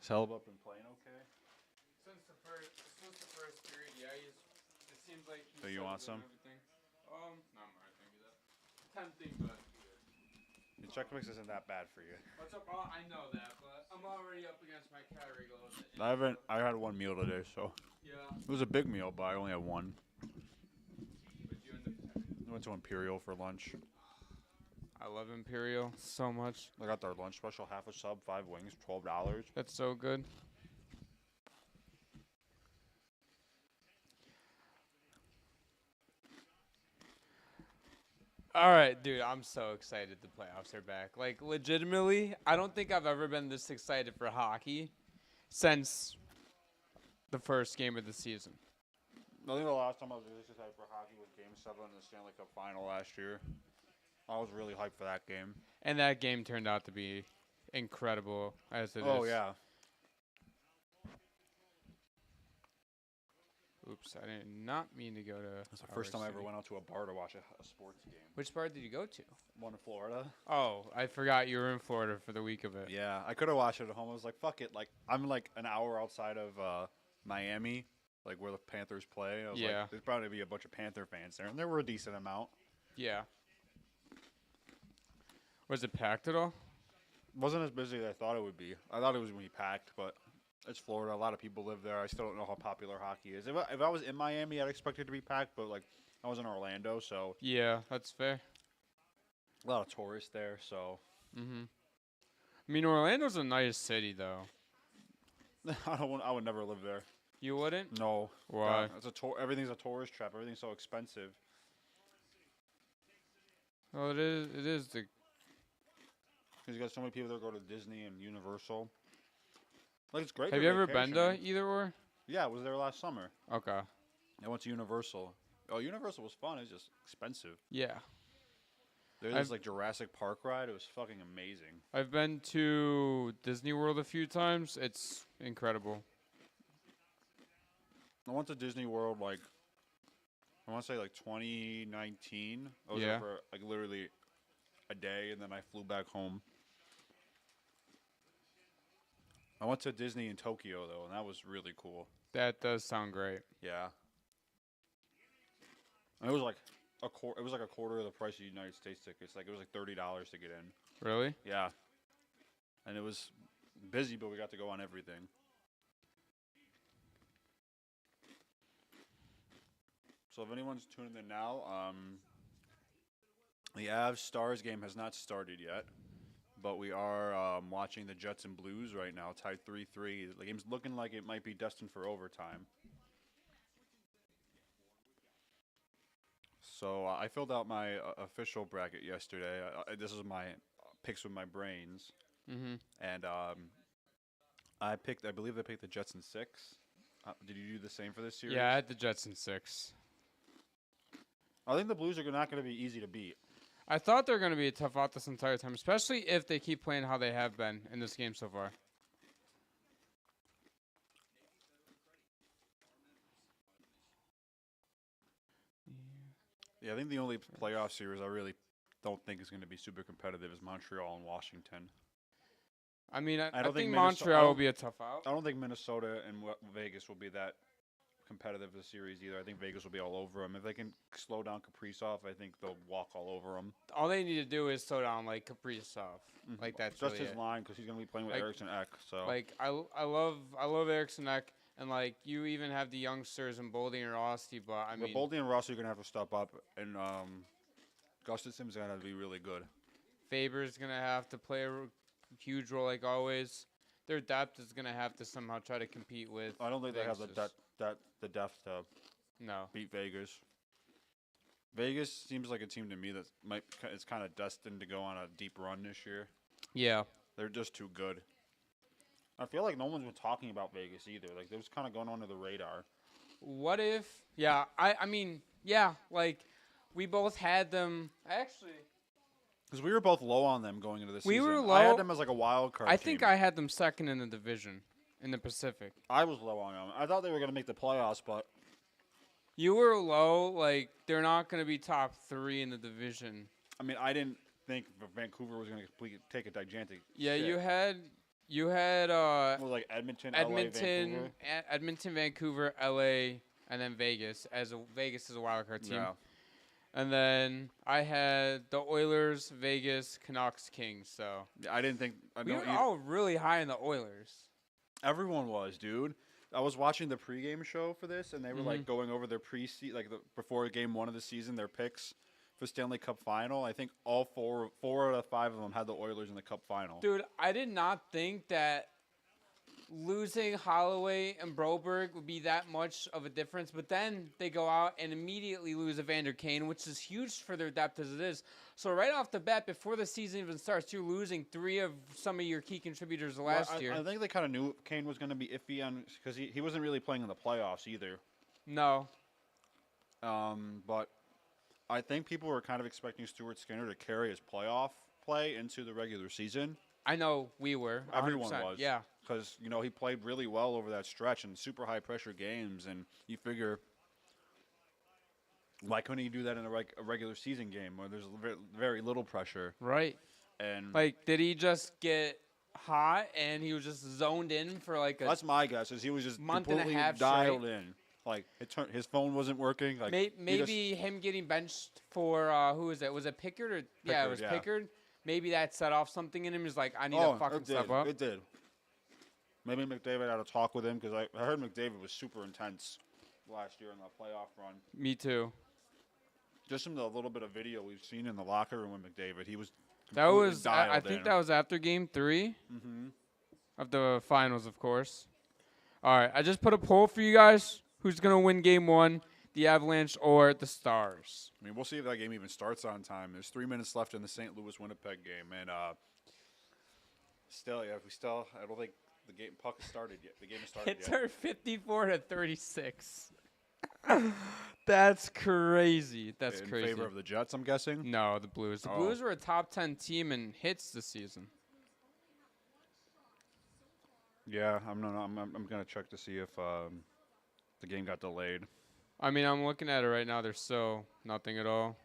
Has Hellebuyck been playing okay? Since the first period, yeah, it seems like he's So you want some? everything. Not more, thank you. Tempting, but Your Chex Mix isn't that bad for you. what's up? Oh, I know that, but I'm already up against my calorie goal. I had one meal today, so Yeah. it was a big meal, but I only had one. But you end up having. I went to Imperial for lunch. I love Imperial so much. I got their lunch special, half a sub, 5 wings, $12. That's so good. All right, dude, I'm so excited the playoffs are back. Like, legitimately, I don't think I've ever been this excited for hockey since the first game of the season. I think the last time I was this excited for hockey was Game 7 in the Stanley Cup Final last year. I was really hyped for that game. And that game turned out to be incredible as it is. Oh, yeah. Oops, I did not mean to go to. That's the first time I ever went out to a bar to watch a sports game. Which bar did you go to? One in Florida. Oh, I forgot you were in Florida for the week of it. Yeah, I could have watched it at home. I was like, fuck it. Like, I'm like an hour outside of Miami, like where the Panthers play. I was like, there's probably be a bunch of Panther fans there, and there were a decent amount. Yeah. Was it packed at all? Wasn't as busy as I thought it would be. I thought it was going to be packed, but it's Florida. A lot of people live there. I still don't know how popular hockey is. If I was in Miami, I'd expect it to be packed, but like I was in Orlando, so yeah, that's fair. A lot of tourists there, so. I mean, Orlando's a nice city, though. I would never live there. You wouldn't? No. Why? Everything's a tourist trap. Everything's so expensive. Well, it is the. Because you got so many people that go to Disney and Universal. Like, it's great. Have you ever been to either or? Yeah, I was there last summer. Okay. I went to Universal. Oh, Universal was fun. It's just expensive. Yeah. There's this like Jurassic Park ride. It was fucking amazing. I've been to Disney World a few times. It's incredible. I went to Disney World like I want to say like 2019. I was there for like literally a day, and then I flew back home. I went to Disney in Tokyo though, and that was really cool. That does sound great. Yeah. And it was like a quarter of the price of United States tickets. Like it was like $30 to get in. Really? Yeah. And it was busy, but we got to go on everything. So if anyone's tuning in now, the Avs Stars game has not started yet, but we are watching the Jets and Blues right now, tied 3-3. The game's looking like it might be destined for overtime. So I filled out my official bracket yesterday. This is my picks with my brains. And I believe I picked the Jets in 6. Did you do the same for this series? Yeah, I had the Jets in 6. I think the Blues are not going to be easy to beat. I thought they were going to be a tough out this entire time, especially if they keep playing how they have been in this game so far. Yeah, I think the only playoff series I really don't think is going to be super competitive is Montreal and Washington. I mean, I think Montreal will be a tough out. I don't think Minnesota and Vegas will be that competitive of a series either. I think Vegas will be all over them. If they can slow down Kaprizov, I think they'll walk all over them. All they need to do is slow down like Kaprizov. Like that's just really his line because he's going to be playing with Eriksson Ek. So like I love Eriksson Ek, and like you even have the youngsters in Boldy and Rossi, but I mean Boldy and Rossi are going to have to step up, and Gustafsson's going to have to be really good. Faber's going to have to play a huge role like always. Their depth is going to have to somehow try to compete with. I don't think they have the depth to beat Vegas. Vegas seems like a team to me that is kind of destined to go on a deep run this year. Yeah. They're just too good. I feel like no one's been talking about Vegas either. Like, they're just kind of going under the radar. What if? Yeah, I mean, yeah, like, we both had them. Actually. Because we were both low on them going into the season. We were low. I had them as like a wild card I team. think I had them second in the division, in the Pacific. I was low on them. I thought they were going to make the playoffs, but... You were low, like, they're not going to be top 3 in the division. I mean, I didn't think Vancouver was going to take a gigantic Yeah, shit. you had You had What was like Edmonton, LA, Vancouver? Edmonton, Vancouver, LA, and then Vegas. Vegas is a wild card team. Yeah. And then I had the Oilers, Vegas, Canucks, Kings. So I didn't think. we were all really high in the Oilers. Everyone was, dude. I was watching the pregame show for this, and they were like going over their before game 1 of the season, their picks for Stanley Cup final. I think all four out of 5 of them had the Oilers in the Cup final. Dude, I did not think that losing Holloway and Broberg would be that much of a difference, but then they go out and immediately lose Evander Kane, which is huge for their depth as it is. So right off the bat, before the season even starts, you're losing 3 of some of your key contributors last year. I think they kind of knew Kane was going to be iffy because he wasn't really playing in the playoffs either. No. But I think people were kind of expecting Stuart Skinner to carry his playoff play into the regular season. I know we were. 100%. Everyone was. Yeah. Because, he played really well over that stretch in super high-pressure games, and you figure, why couldn't he do that in a regular season game where there's very little pressure? Right. And did he just get hot and he was just zoned in for that's my guess, is he was just month completely and a half dialed straight. in. His phone wasn't working. Maybe him getting benched for, who was it? Was it Pickard? It was Pickard. Maybe that set off something in him. He's like, I need to fucking step up. It did. Maybe McDavid had a talk with him because I heard McDavid was super intense last year in the playoff run. Me too. Just from the little bit of video we've seen in the locker room with McDavid, he was. I think that was after Game 3 of the finals, of course. All right, I just put a poll for you guys. Who's gonna win Game 1, the Avalanche or the Stars? I mean, we'll see if that game even starts on time. There's 3 minutes left in the St. Louis-Winnipeg game, and I don't think. The game puck has started yet. The game has started yet. It turned 54-36. That's crazy. That's crazy. In favor of the Jets, I'm guessing? No, the Blues. The Blues were a top 10 team in hits this season. Yeah, I'm gonna check to see if the game got delayed. I mean, I'm looking at it right now. There's still nothing at all.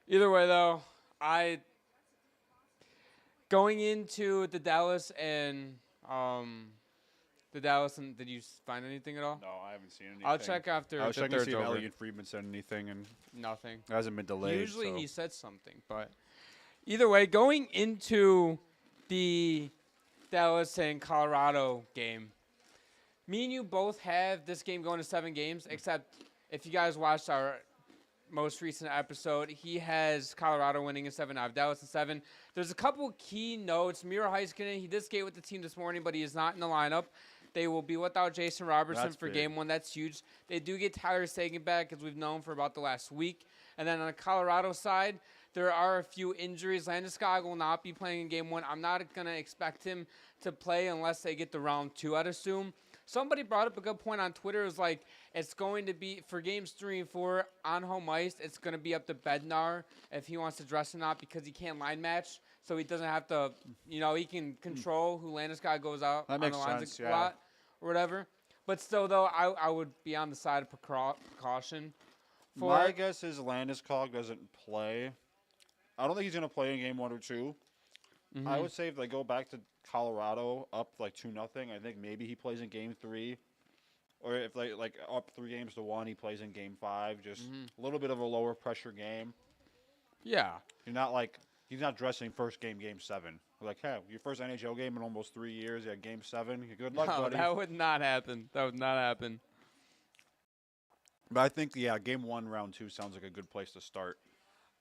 Either way, though, going into the Dallas and did you find anything at all? No, I haven't seen anything. I'll check after. I was checking to see if over. Elliot Friedman said anything, and nothing. It hasn't been delayed. Usually he said something, but either way, going into the Dallas and Colorado game, me and you both have this game going to 7 games, except if you guys watched our most recent episode, he has Colorado winning in 7. I have Dallas in 7. There's a couple key notes. Miro Heiskanen, he did skate with the team this morning, but he is not in the lineup. They will be without Jason Robertson for Game 1. That's huge. They do get Tyler Seguin back, as we've known for about the last week. And then on the Colorado side, there are a few injuries. Landeskog will not be playing in Game 1. I'm not going to expect him to play unless they get to round 2, I'd assume. Somebody brought up a good point on Twitter. It was like, it's going to be, for games 3 and 4 on home ice, it's going to be up to Bednar if he wants to dress or not, because he can't line match. So he doesn't have to, he can control who Landeskog goes out on the lines a lot or whatever. But still, though, I would be on the side of precaution. My guess is Landeskog doesn't play. I don't think he's going to play in Game 1 or 2. Mm-hmm. I would say if they go back to Colorado up 2-0, I think maybe he plays in Game 3. Or if they up 3-1, he plays in Game 5. Just a little bit of a lower pressure game. Yeah. You're not he's not dressing first game, Game 7. We're hey, your first NHL game in almost 3 years, Game 7. Good luck, buddy. That would not happen. But I think, Game 1, Round 2 sounds like a good place to start.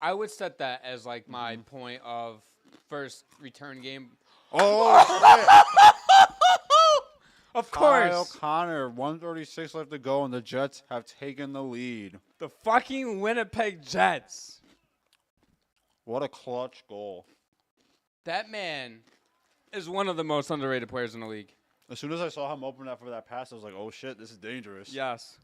I would set that as my point of first return game. Oh, of course. Kyle Connor, 1:36 left to go, and the Jets have taken the lead. The fucking Winnipeg Jets. What a clutch goal. That man is one of the most underrated players in the league. As soon as I saw him open up for that pass, I was like, oh, shit, this is dangerous. Yes.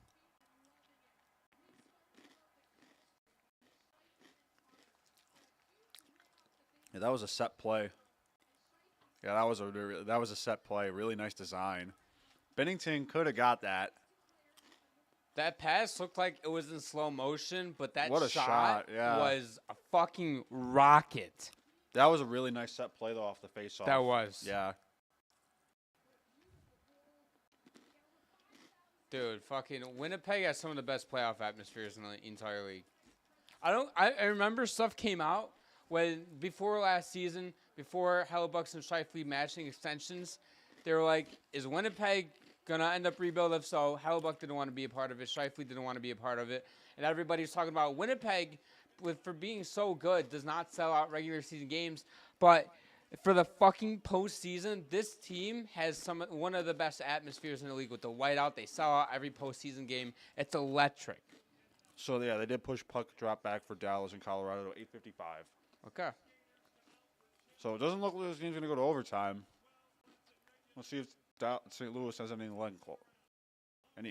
Yeah, that was a set play. Yeah, that was a set play. Really nice design. Bennington could have got that. That pass looked like it was in slow motion, but that what a shot. Yeah. was a fucking rocket. That was a really nice set play, though, off the face-off. That was. Yeah. Dude, fucking Winnipeg has some of the best playoff atmospheres in the entire league. I remember stuff came out when before last season, before Hellebuck's and Scheifele matching extensions, they were like, is Winnipeg gonna end up rebuild? If so, Hellebuck didn't want to be a part of it. Scheifele didn't want to be a part of it, and everybody's talking about Winnipeg for being so good does not sell out regular season games, but for the fucking postseason, this team has one of the best atmospheres in the league with the whiteout. They sell out every postseason game. It's electric. So, yeah, they did push puck drop back for Dallas and Colorado to 8:55. Okay. So, it doesn't look like this game's going to go to overtime. Let's see if St. Louis has any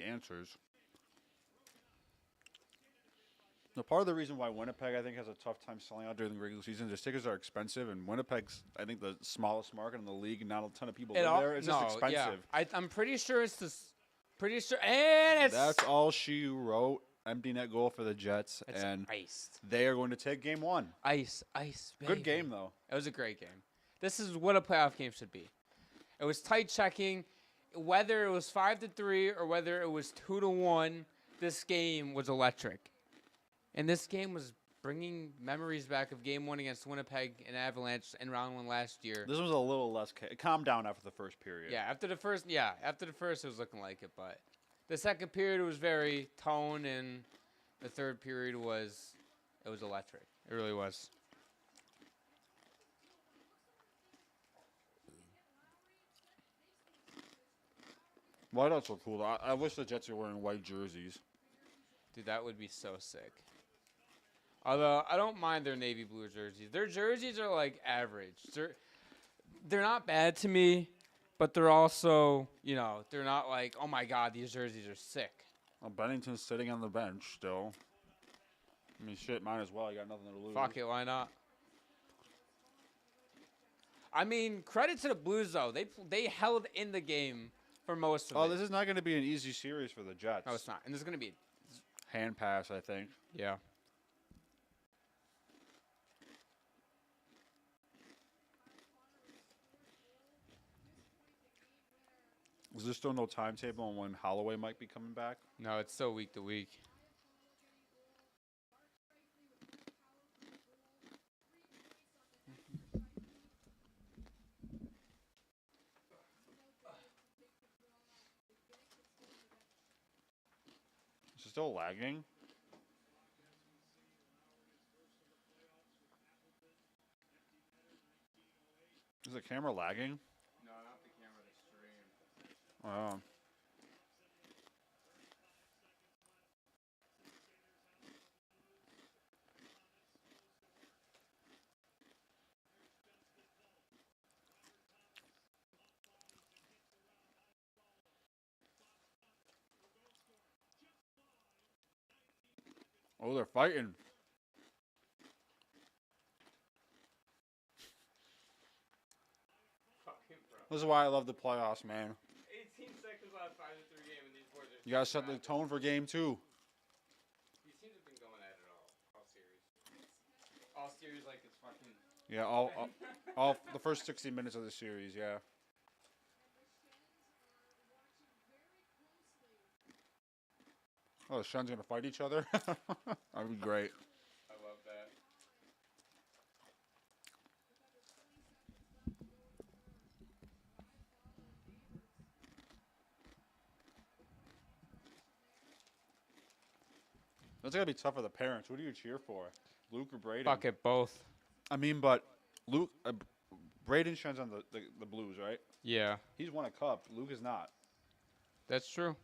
answers. Now, part of the reason why Winnipeg, I think, has a tough time selling out during the regular season is tickets are expensive, and Winnipeg's, I think, the smallest market in the league, and not a ton of people live there. It's just expensive. Yeah. I'm pretty sure it's and it's... That's all she wrote. Empty net goal for the Jets, it's and iced. They are going to take game one. Ice, baby. Good game, though. It was a great game. This is what a playoff game should be. It was tight checking. Whether it was 5-3 or whether it was 2-1, this game was electric. And this game was bringing memories back of Game 1 against Winnipeg and Avalanche in Round 1 last year. This was a little less... It calmed down after the first period. Yeah, after the first, it was looking like it. But the second period was very tone, and the third period was electric. It really was. Whiteouts are cool. I wish the Jets were wearing white jerseys. Dude, that would be so sick. Although, I don't mind their navy blue jerseys. Their jerseys are, like, average. They're not bad to me, but they're also, they're not like, oh, my God, these jerseys are sick. Well, Bennington's sitting on the bench still. I mean, shit, might as well. You got nothing to lose. Fuck it, why not? I mean, credit to the Blues, though. They held in the game for most of it. Oh, this is not going to be an easy series for the Jets. No, it's not. And this is going to be... Hand pass, I think. Yeah. Is there still no timetable on when Holloway might be coming back? No, it's still week to week. Is it still lagging? Is the camera lagging? No, not the camera, the stream. Oh. Oh, they're fighting. This is why I love the playoffs, man. 18 seconds left, 5-3 game, and these boys are... You gotta set the tone for game 2. These teams have been going at it all series. All series like it's fucking... Yeah, all the first 60 minutes of the series, yeah. Oh, the Shuns gonna fight each other? That'd be great. I love that. That's gonna be tough for the parents. Who do you cheer for? Luke or Braden? Fuck it, both. I mean, but Luke, Braden shines on the Blues, right? Yeah. He's won a cup. Luke is not. That's true.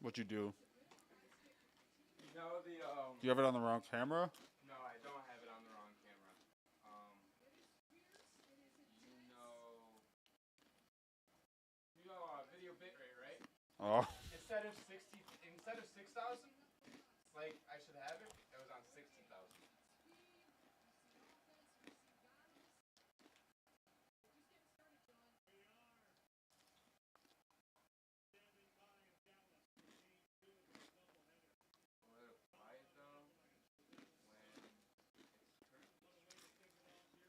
What you do? No, Do you have it on the wrong camera? No, I don't have it on the wrong camera. Oh. Instead of 6,000, like I should have it. It was on 60,000.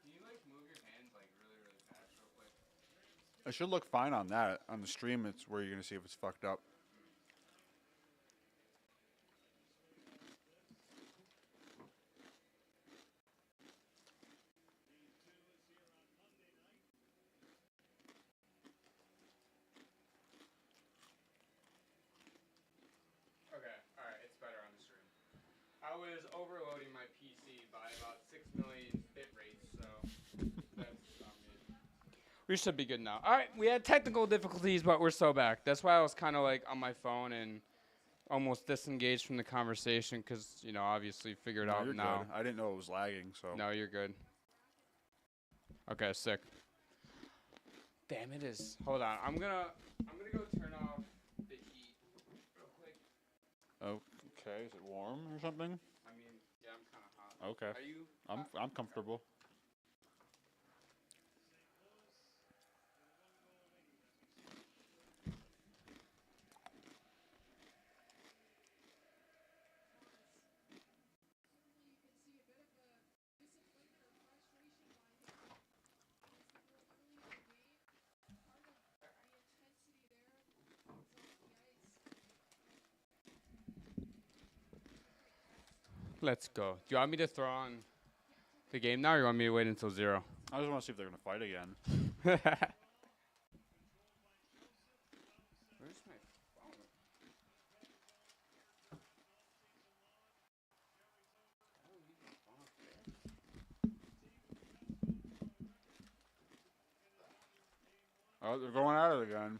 Can you like move your hands like really, really fast, real quick? It should look fine on that. On the stream, it's where you're gonna see if it's fucked up. Okay, all right, it's better on the stream. I was overloading my PC by about 6 million bit rates, so that's on me. We should be good now. All right, we had technical difficulties, but we're so back. That's why I was kind of like on my phone and almost disengaged from the conversation because, obviously figured out You're now. good. I didn't know it was lagging, so. No, you're good. Okay, sick. Damn, it is. Hold on. I'm gonna go turn off the heat real quick. Okay, is it warm or something? I mean, yeah, I'm kind of hot. Okay. Are you? I'm comfortable. Let's go. Do you want me to throw on the game now, or you want me to wait until 0? I just want to see if they're gonna fight again. Where's my phone? Oh, they're going at it again.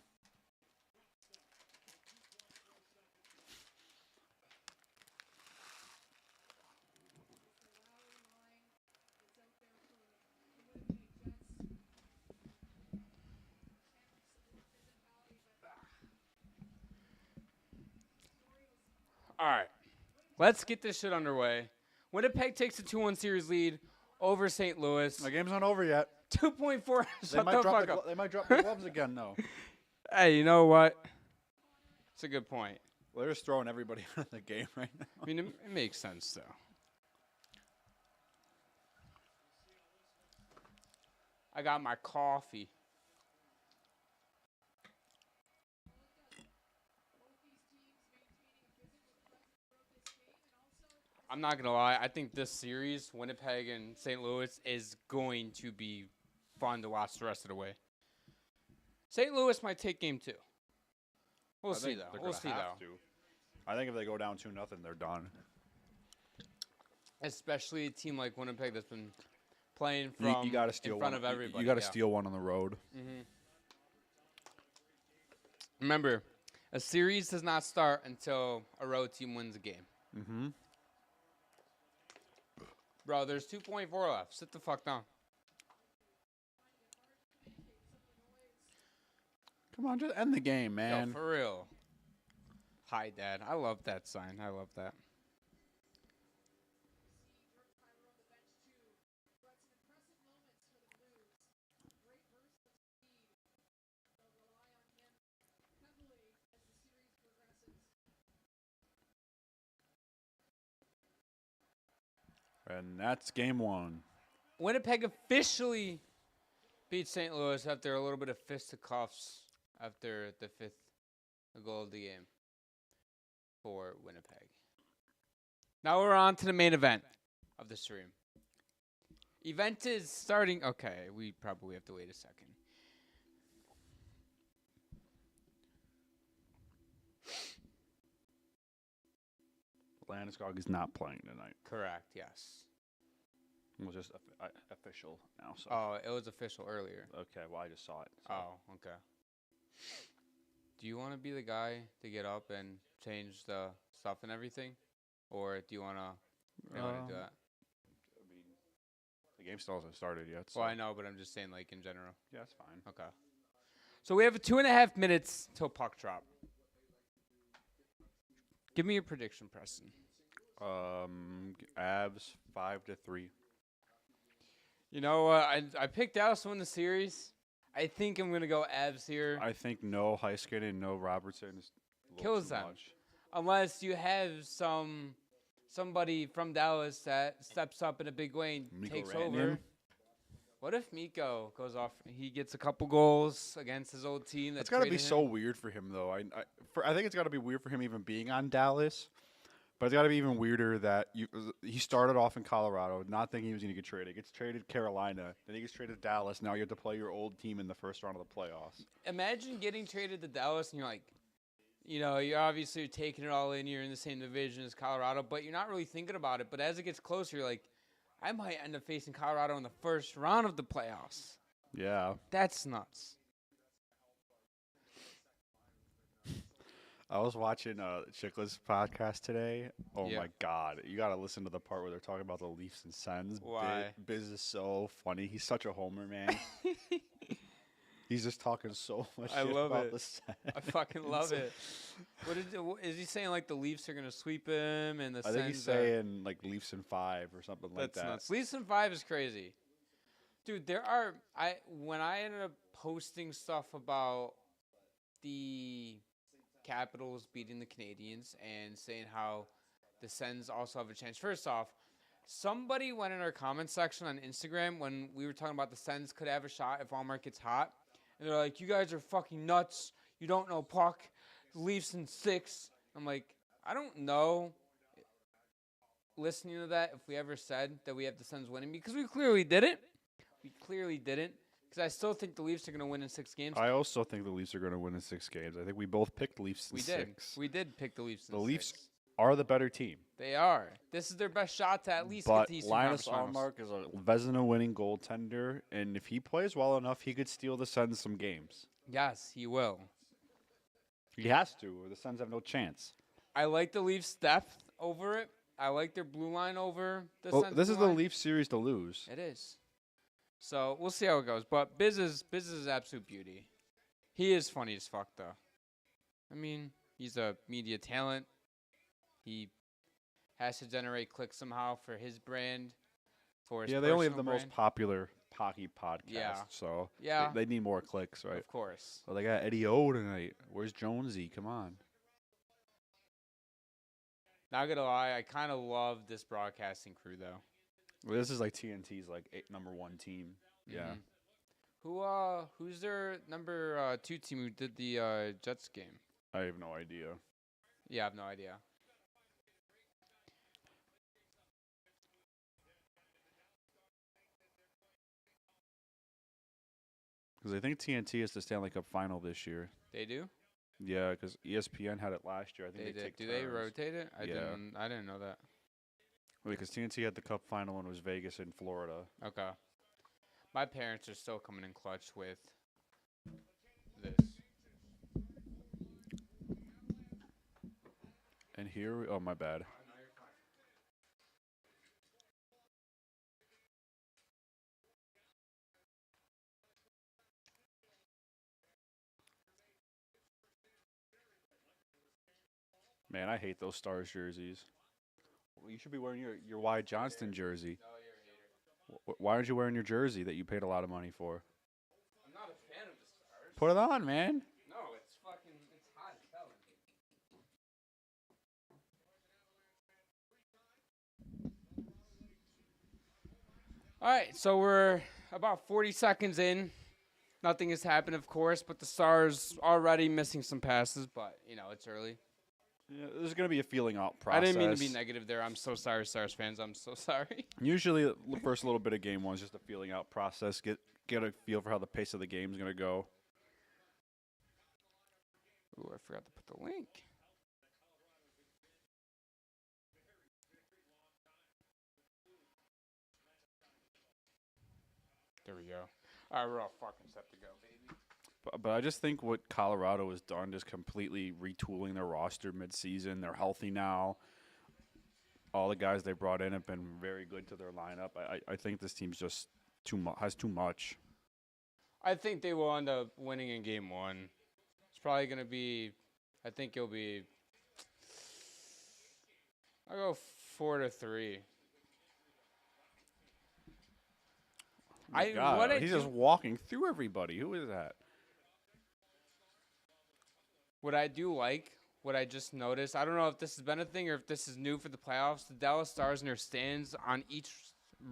All right. Let's get this shit underway. Winnipeg takes a 2-1 series lead over St. Louis. The game's not over yet. 2.4. They Shut might the drop fuck up. They might drop the gloves again, though. Hey, you know what? It's a good point. Well, they're just throwing everybody out of the game right now. I mean, it makes sense, though. I got my coffee. I'm not going to lie. I think this series, Winnipeg and St. Louis, is going to be fun to watch the rest of the way. St. Louis might take game 2. We'll see, though. We'll see, though. I think if they go down 2-0, they're done. Especially a team like Winnipeg that's been playing from you gotta steal in front one. of everybody. You got to steal one on the road. Mm-hmm. Remember, a series does not start until a road team wins a game. Mm-hmm. Bro, there's 2.4 left. Sit the fuck down. Come on, just end the game, man. Yo, for real. Hi, Dad. I love that sign. I love that. And that's game 1. Winnipeg officially beat St. Louis after a little bit of fisticuffs after the 5th goal of the game for Winnipeg. Now we're on to the main event of the stream. Event is starting. Okay, we probably have to wait a second. Landeskog is not playing tonight. Correct, yes. It was just official now. So. Oh, it was official earlier. Okay, well, I just saw it. So. Oh, okay. Do you want to be the guy to get up and change the stuff and everything? Or do you want to do that? I mean, the game still hasn't started yet. So. Well, I know, but I'm just saying, like, in general. Yeah, that's fine. Okay. So we have 2.5 minutes till puck drop. Give me your prediction, Preston. Avs 5-3. You know what? I picked Dallas to win the series. I think I'm gonna go Avs here. I think no Heiskanen and no Robertson is a little Kills too them. much. Unless you have somebody from Dallas that steps up in a big way and Mikko takes Rantanen? over. What if Mikko goes off? He gets a couple goals against his old team. It's got to be so weird for him, though. I think it's got to be weird for him even being on Dallas. But it's got to be even weirder that he started off in Colorado, not thinking he was going to get traded. Gets traded to Carolina, then he gets traded to Dallas. Now you have to play your old team in the first round of the playoffs. Imagine getting traded to Dallas and you're like, you're obviously taking it all in. You're in the same division as Colorado, but you're not really thinking about it. But as it gets closer, you're like, I might end up facing Colorado in the first round of the playoffs. Yeah. That's nuts. I was watching Chicklets podcast today. Oh, Yeah. my God. You got to listen to the part where they're talking about the Leafs and Sens. Why? Biz is so funny. He's such a homer, man. He's just talking so much I shit love about it. the Sens. I fucking love it. Is he saying, like, the Leafs are going to sweep him and the I think he's Sens are... saying, like, Leafs in 5 or something like That's that. nuts. Leafs in 5 is crazy. Dude, when I ended up posting stuff about the Capitals beating the Canadiens and saying how the Sens also have a chance. First off, somebody went in our comment section on Instagram when we were talking about the Sens could have a shot if Allmark gets hot. And they're like, you guys are fucking nuts. You don't know puck. Leafs in 6. I'm like, I don't know, listening to that, if we ever said that we have the Sens winning, because we clearly didn't. We clearly didn't. Because I still think the Leafs are going to win in 6 games. I also think the Leafs are going to win in 6 games. I think we both picked Leafs in 6. We did pick the Leafs in The 6. Leafs are the better team. They are. This is their best shot to at least But get to Eastern Linus Conference Finals. Allmark is a Vezina-winning goaltender, and if he plays well enough, he could steal the Sens some games. Yes, he will. He has to, or the Sens have no chance. I like the Leafs' depth over it. I like their blue line over the Well, Sens this blue is the line. Leafs series to lose. It is. So we'll see how it goes. But Biz is absolute beauty. He is funny as fuck, though. I mean, he's a media talent. He has to generate clicks somehow for his brand. For his Yeah, they only have the personal most popular hockey podcast, Yeah. so Yeah. they need more clicks, right? Of course. Well, they got Eddie O tonight. Where's Jonesy? Come on. Not gonna lie, I kind of love this broadcasting crew, though. Well, this is like TNT's like number 1 team. Yeah. Who's their number 2 team who did the Jets game? I have no idea. Yeah, I have no idea. Because I think TNT is the Stanley Cup final this year. They do? Yeah, because ESPN had it last year. I think they did. take Do they turns. rotate it? I Yeah. didn't know that. Because TNT had the Cup final and it was Vegas in Florida. Okay. My parents are still coming in clutch with this. And here, oh my bad. Man, I hate those Stars jerseys. Well, you should be wearing your Wyatt Johnston jersey. Why aren't you wearing your jersey that you paid a lot of money for? I'm not a fan of the Stars. Put it on, man. No, it's hot as hell. All right, so we're about 40 seconds in. Nothing has happened, of course, but the Stars already missing some passes, but, it's early. Yeah, there's going to be a feeling out process. I didn't mean to be negative there. I'm so sorry, Stars fans. I'm so sorry. Usually, the first little bit of game 1 is just a feeling out process. Get a feel for how the pace of the game is going to go. Ooh, I forgot to put the link. There we go. All right, we're all fucking set to go, baby. But I just think what Colorado has done, just completely retooling their roster midseason. They're healthy now. All the guys they brought in have been very good to their lineup. I think this team's just has too much. I think they will end up winning in game 1. It's probably going to be, I think it'll be I'll go 4-3. My God, he's just walking through everybody. Who is that? What I do like, what I just noticed, I don't know if this has been a thing or if this is new for the playoffs. The Dallas Stars in their stands on each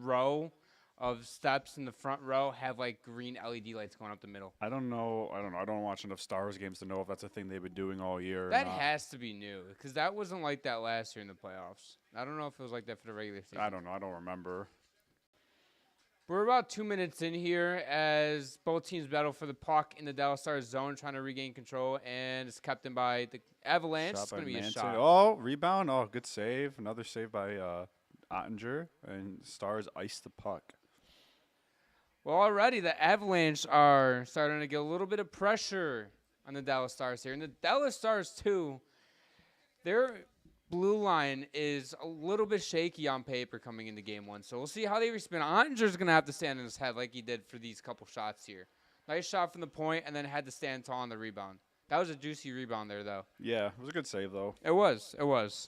row of steps in the front row have like green LED lights going up the middle. I don't know. I don't watch enough Stars games to know if that's a thing they've been doing all year. That has to be new because that wasn't like that last year in the playoffs. I don't know if it was like that for the regular season. I don't know. I don't remember. We're about 2 minutes in here as both teams battle for the puck in the Dallas Stars zone, trying to regain control, and it's kept in by the Avalanche. It's going to be a shot. Oh, rebound. Oh, good save. Another save by Ottinger, and Stars ice the puck. Well, already the Avalanche are starting to get a little bit of pressure on the Dallas Stars here. And the Dallas Stars, too, their blue line is a little bit shaky on paper coming into game one. So we'll see how they respond. Ottinger's going to have to stand on his head like he did for these couple shots here. Nice shot from the point and then had to stand tall on the rebound. That was a juicy rebound there, though. Yeah, it was a good save, though. It was. It was.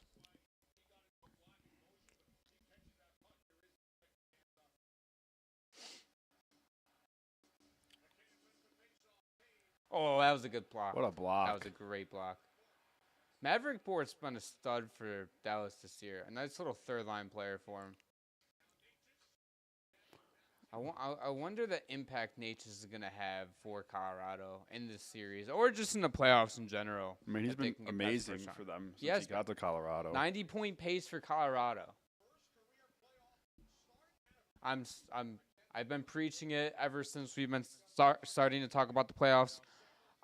Oh, that was a good block. What a block. That was a great block. Maverick Board's been a stud for Dallas this year. A nice little third-line player for him. I wonder the impact Natchez is going to have for Colorado in this series or just in the playoffs in general. I mean, he's been amazing for them since he got to Colorado. 90-point pace for Colorado. I've been preaching it ever since we've been starting to talk about the playoffs.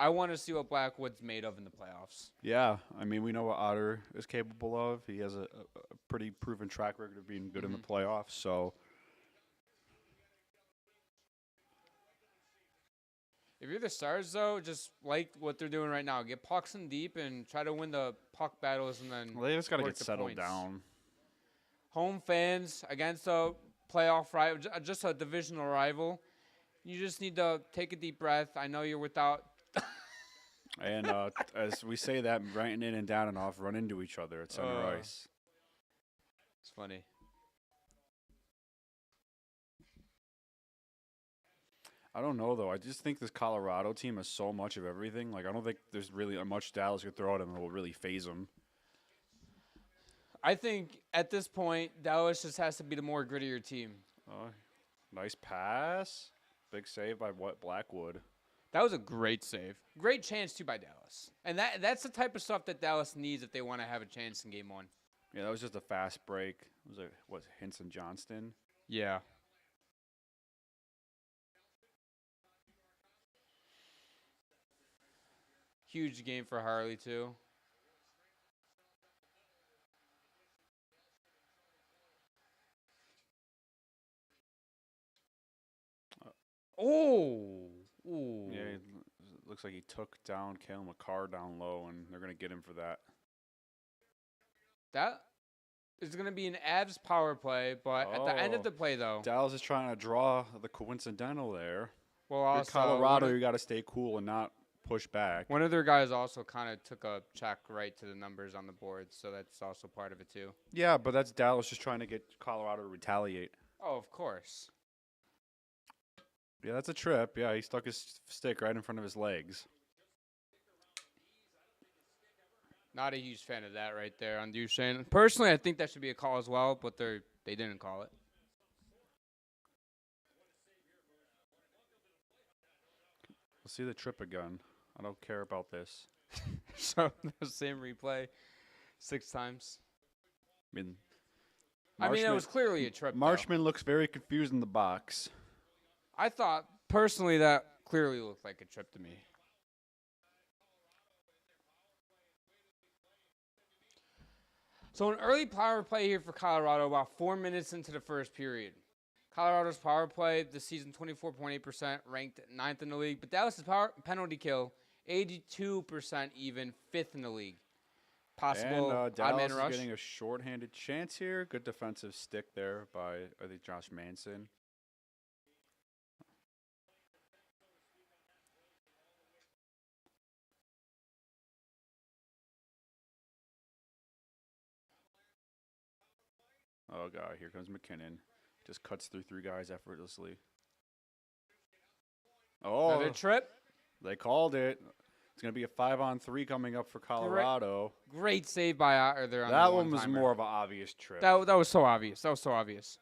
I want to see what Blackwood's made of in the playoffs. Yeah, I mean, we know what Otter is capable of. He has a pretty proven track record of being good in the playoffs. So, if you're the Stars, though, just like what they're doing right now, get pucks in deep and try to win the puck battles, and then they just got to get settled points. down. Home fans against a playoff rival, just a divisional rival. You just need to take a deep breath. I know you're without. And as we say that, right in and down and off run into each other at center ice. It's funny. I don't know, though. I just think this Colorado team has so much of everything. Like, I don't think there's really much Dallas could throw at them that will really phase them. I think at this point, Dallas just has to be the more grittier team. Nice pass. Big save by Blackwood. That was a great save. Great chance, too, by Dallas. And that's the type of stuff that Dallas needs if they want to have a chance in game one. Yeah, that was just a fast break. It was Hinson Johnston? Yeah. Huge game for Harley, too. Ooh. Yeah, it looks like he took down Cale McCarr down low, and they're going to get him for that. That is going to be an Avs power play, but at the end of the play, though. Dallas is trying to draw the coincidental there. Well, also, Colorado, you got to stay cool and not push back. One of their guys also kind of took a check right to the numbers on the board, so that's also part of it, too. Yeah, but that's Dallas just trying to get Colorado to retaliate. Oh, of course. Yeah, that's a trip. Yeah, he stuck his stick right in front of his legs. Not a huge fan of that right there on Duchesne. Personally, I think that should be a call as well, but they didn't call it. We'll see the trip again. I don't care about this. So the same replay 6 times. I mean, it was clearly a trip. Marchman looks very confused in the box. I thought, personally, that clearly looked like a trip to me. So an early power play here for Colorado, about 4 minutes into the first period. Colorado's power play this season, 24.8%, ranked 9th in the league. But Dallas's penalty kill, 82% even, 5th in the league. Possible and Dallas odd man rush. is getting a shorthanded chance here. Good defensive stick there by, I think, Josh Manson. Oh, God, here comes McKinnon. Just cuts through 3 guys effortlessly. Oh, Another trip. they called it. It's going to be a 5-on-3 coming up for Colorado. Great save by Otter on That the one was one-timer. more of an obvious trip. That was so obvious. That was so obvious.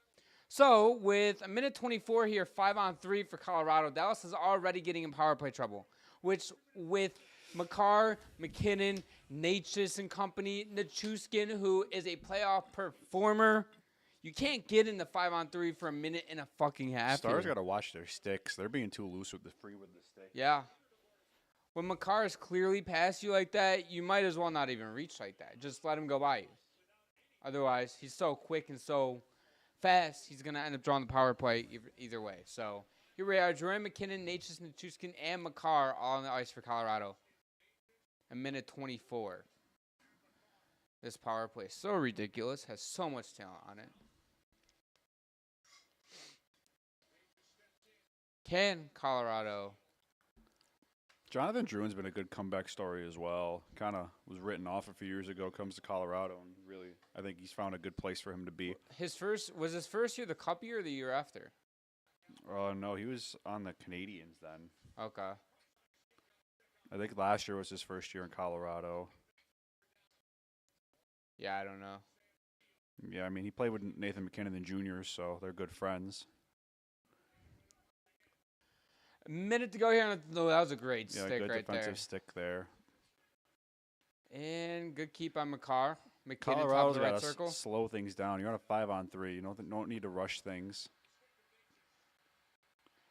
So, with a minute 24 here, 5-on-3 for Colorado, Dallas is already getting in power play trouble, which with Makar, McKinnon, Natchez and company, Nichushkin, who is a playoff performer, you can't get in the 5-on-3 for a minute and a fucking half. Stars got to watch their sticks. They're being too loose with the stick. Yeah. When Makar is clearly past you like that, you might as well not even reach like that. Just let him go by you. Otherwise, he's so quick and so fast, he's going to end up drawing the power play either way. So here we are, Jerome McKinnon, Natchez, Nichushkin, and Makar all on the ice for Colorado. A minute 24. This power play is so ridiculous, has so much talent on it. Can Colorado... Jonathan Drouin's been a good comeback story as well. Kind of was written off a few years ago, comes to Colorado, and really, I think he's found a good place for him to be. Was his first year the Cup year or the year after? No, he was on the Canadians then. Okay. I think last year was his first year in Colorado. Yeah, I don't know. Yeah, I mean, he played with Nathan McKinnon and juniors, so they're good friends. A minute to go here. No, that was a great stick good right there. defensive stick there. And good keep on McKinnon, Colorado's top of the got right to circle. slow things down. You're on a 5-on-3. You don't need to rush things.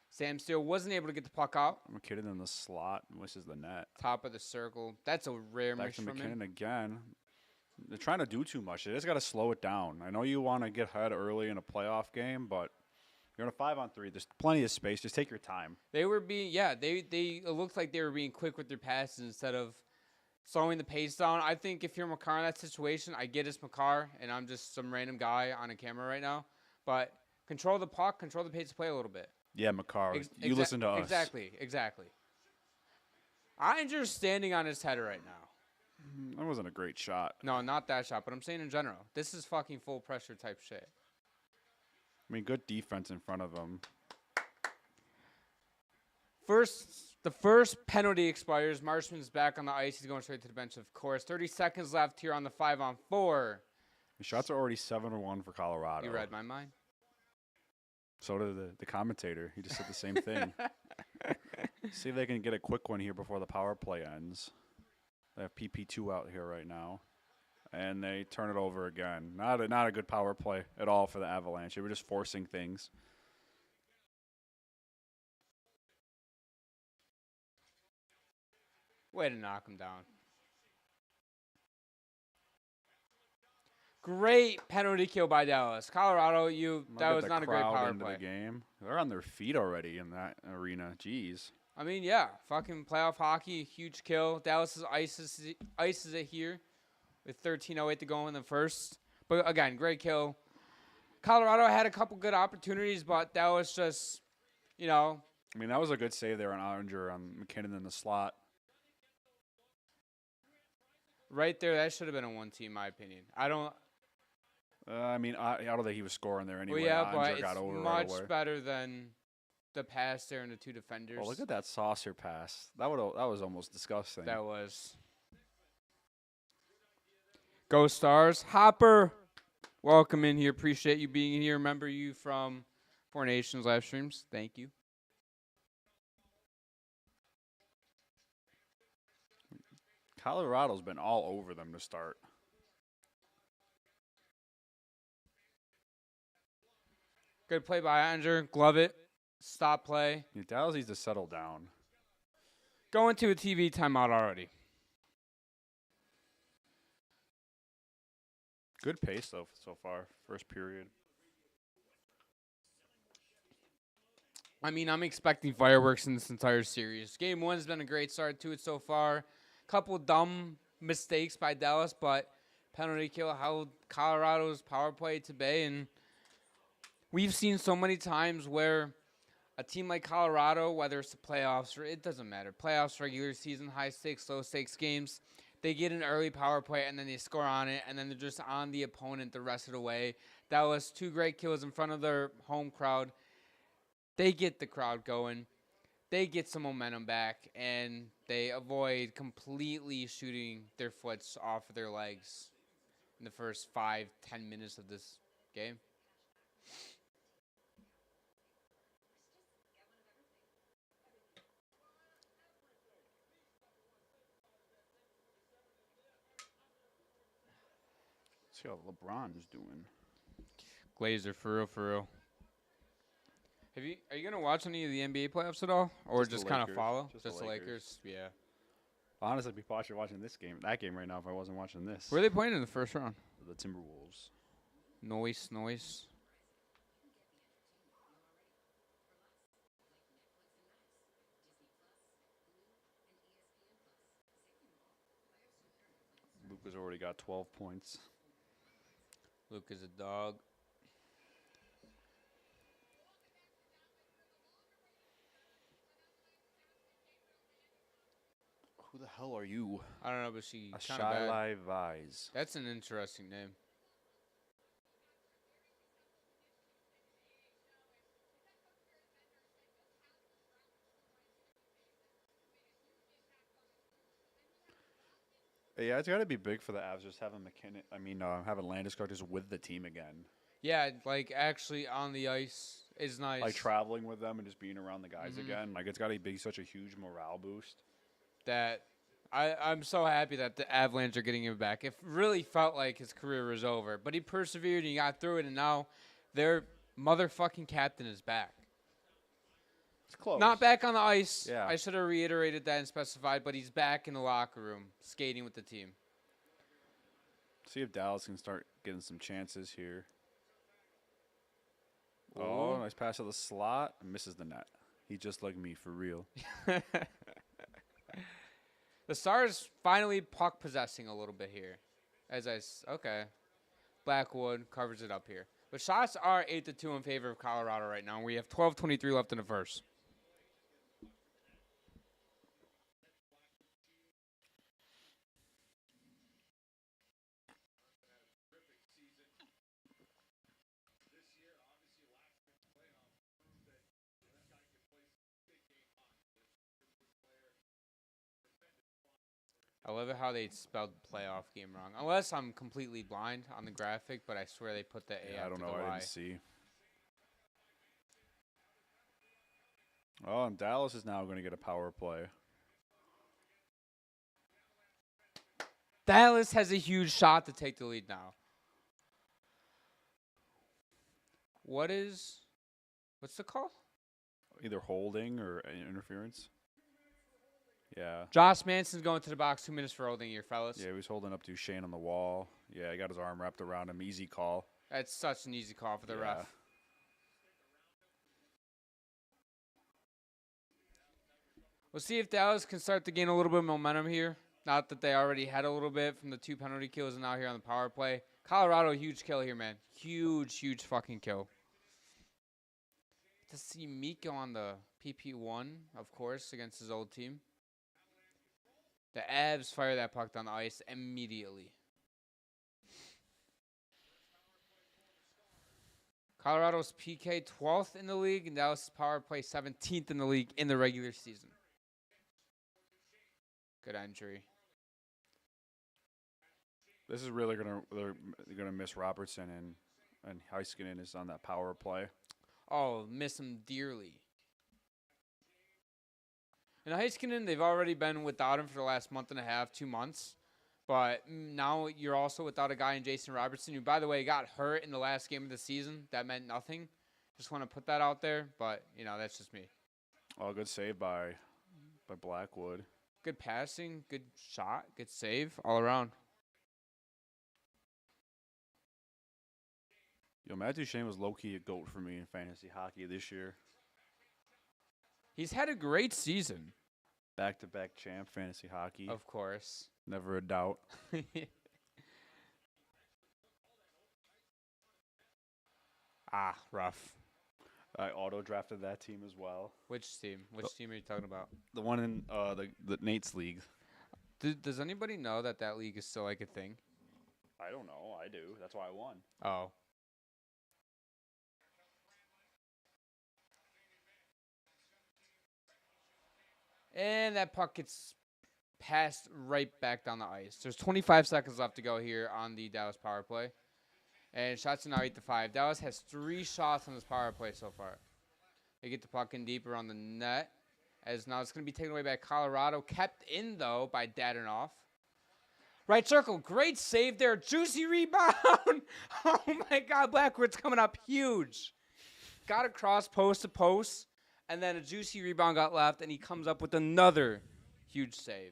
Sam Steele wasn't able to get the puck out. McKinnon in the slot misses the net. Top of the circle. That's a rare Back miss to from McKinnon him. again. They're trying to do too much. They just got to slow it down. I know you want to get ahead early in a playoff game, but you're on a 5-on-3. There's plenty of space. Just take your time. They were being, it looked like they were being quick with their passes instead of slowing the pace down. I think if you're Makar in that situation, I get it's Makar, and I'm just some random guy on a camera right now. But control the puck, control the pace of play a little bit. Yeah, Makar, you listen to us. Exactly. Einger's standing on his head right now. That wasn't a great shot. No, not that shot, but I'm saying in general. This is fucking full pressure type shit. I mean, good defense in front of him. The first penalty expires. Marshman's back on the ice. He's going straight to the bench, of course. 30 seconds left here on the 5-on-4. The shots are already 7-1 for Colorado. You read my mind. So did the commentator. He just said the same thing. See if they can get a quick one here before the power play ends. They have PP2 out here right now. And they turn it over again. Not a good power play at all for the Avalanche. They were just forcing things. Way to knock him down. Great penalty kill by Dallas. Colorado, that was not a great power play. The game. They're on their feet already in that arena. Jeez. I mean, yeah, fucking playoff hockey, huge kill. Dallas ices it here with 13:08 to go in the first. But again, great kill. Colorado had a couple good opportunities, but Dallas just, I mean, that was a good save there on Oettinger on McKinnon in the slot. Right there, that should have been a 1-team, in my opinion. I don't think he was scoring there anyway. Well, yeah, but got it's over much right away. better than the pass there and the two defenders. Oh, look at that saucer pass. That was almost disgusting. That was. Go Stars. Hopper, welcome in here. Appreciate you being here. Remember you from Four Nations live streams. Thank you. Colorado's been all over them to start. Good play by Oettinger. Glove it. Stop play. Yeah, Dallas needs to settle down. Going to a TV timeout already. Good pace, though, so far. First period. I mean, I'm expecting fireworks in this entire series. Game 1's been a great start to it so far. Couple dumb mistakes by Dallas, but penalty kill held Colorado's power play to bay. And we've seen so many times where a team like Colorado, whether it's the playoffs or it doesn't matter, playoffs, regular season, high stakes, low stakes games, they get an early power play, and then they score on it, and then they're just on the opponent the rest of the way. That was 2 great kills in front of their home crowd. They get the crowd going. They get some momentum back, and they avoid completely shooting their foots off of their legs in the first 5-10 minutes of this game. Let's see how LeBron's doing. Glazer, for real, for real. Are you gonna watch any of the NBA playoffs at all, or just kind of follow? Just the Lakers. Yeah. Honestly, I'd be watching that game right now if I wasn't watching this. Where are they playing in the first round? The Timberwolves. Noise. Luka's already got 12 points. Luke is a dog. Who the hell are you? I don't know, but she A kind of bad. Shy Vise. That's an interesting name. Yeah, it's got to be big for the Avs just having having Landeskog just with the team again. Yeah, like actually on the ice is nice. Like traveling with them and just being around the guys again. Like it's got to be such a huge morale boost. That I'm so happy that the Avalanche are getting him back. It really felt like his career was over, but he persevered and he got through it, and now their motherfucking captain is back. It's close. Not back on the ice. Yeah. I should have reiterated that and specified, but he's back in the locker room, skating with the team. See if Dallas can start getting some chances here. Ooh. Oh, nice pass to the slot. Misses the net. He's just like me, for real. The Stars finally puck possessing a little bit here. Okay. Blackwood covers it up here. But shots are 8-2 in favor of Colorado right now. We have 12:23 left in the first. I love it how they spelled playoff game wrong. Unless I'm completely blind on the graphic, but I swear they put the A I don't know. the I Y. didn't see. Oh, and Dallas is now going to get a power play. Dallas has a huge shot to take the lead now. What's the call? Either holding or interference. Yeah. Josh Manson's going to the box. 2 minutes for holding here, fellas. Yeah, he was holding up Duchesne on the wall. Yeah, he got his arm wrapped around him. Easy call. That's such an easy call for the ref. We'll see if Dallas can start to gain a little bit of momentum here. Not that they already had a little bit from the 2 penalty kills and now here on the power play. Colorado, huge kill here, man. Huge fucking kill. To see Miko on the PP1, of course, against his old team. The Avs fire that puck down the ice immediately. Colorado's PK 12th in the league, and Dallas' power play 17th in the league in the regular season. Good entry. This is really they're gonna miss Robertson and Heiskanen is on that power play. Oh, miss him dearly. And Heiskanen, they've already been without him for the last month and a half, 2 months. But now you're also without a guy in Jason Robertson, who, by the way, got hurt in the last game of the season. That meant nothing. Just want to put that out there. But, that's just me. Oh, good save by Blackwood. Good passing, good shot, good save all around. Yo, Matt Duchesne was low-key a GOAT for me in fantasy hockey this year. He's had a great season. Back-to-back champ fantasy hockey. Of course. Never a doubt. Rough. I auto-drafted that team as well. Which team? Which team are you talking about? The one in the Nate's league. Does anybody know that league is still like a thing? I don't know. I do. That's why I won. Oh. And that puck gets passed right back down the ice. There's 25 seconds left to go here on the Dallas power play. And shots are now 8-5. Dallas has 3 shots on this power play so far. They get the puck in deep around the net. As now it's going to be taken away by Colorado. Kept in, though, by Dadanoff. Right circle. Great save there. Juicy rebound. Oh, my God. Blackwood's coming up huge. Got across post to post. And then a juicy rebound got left. And he comes up with another huge save.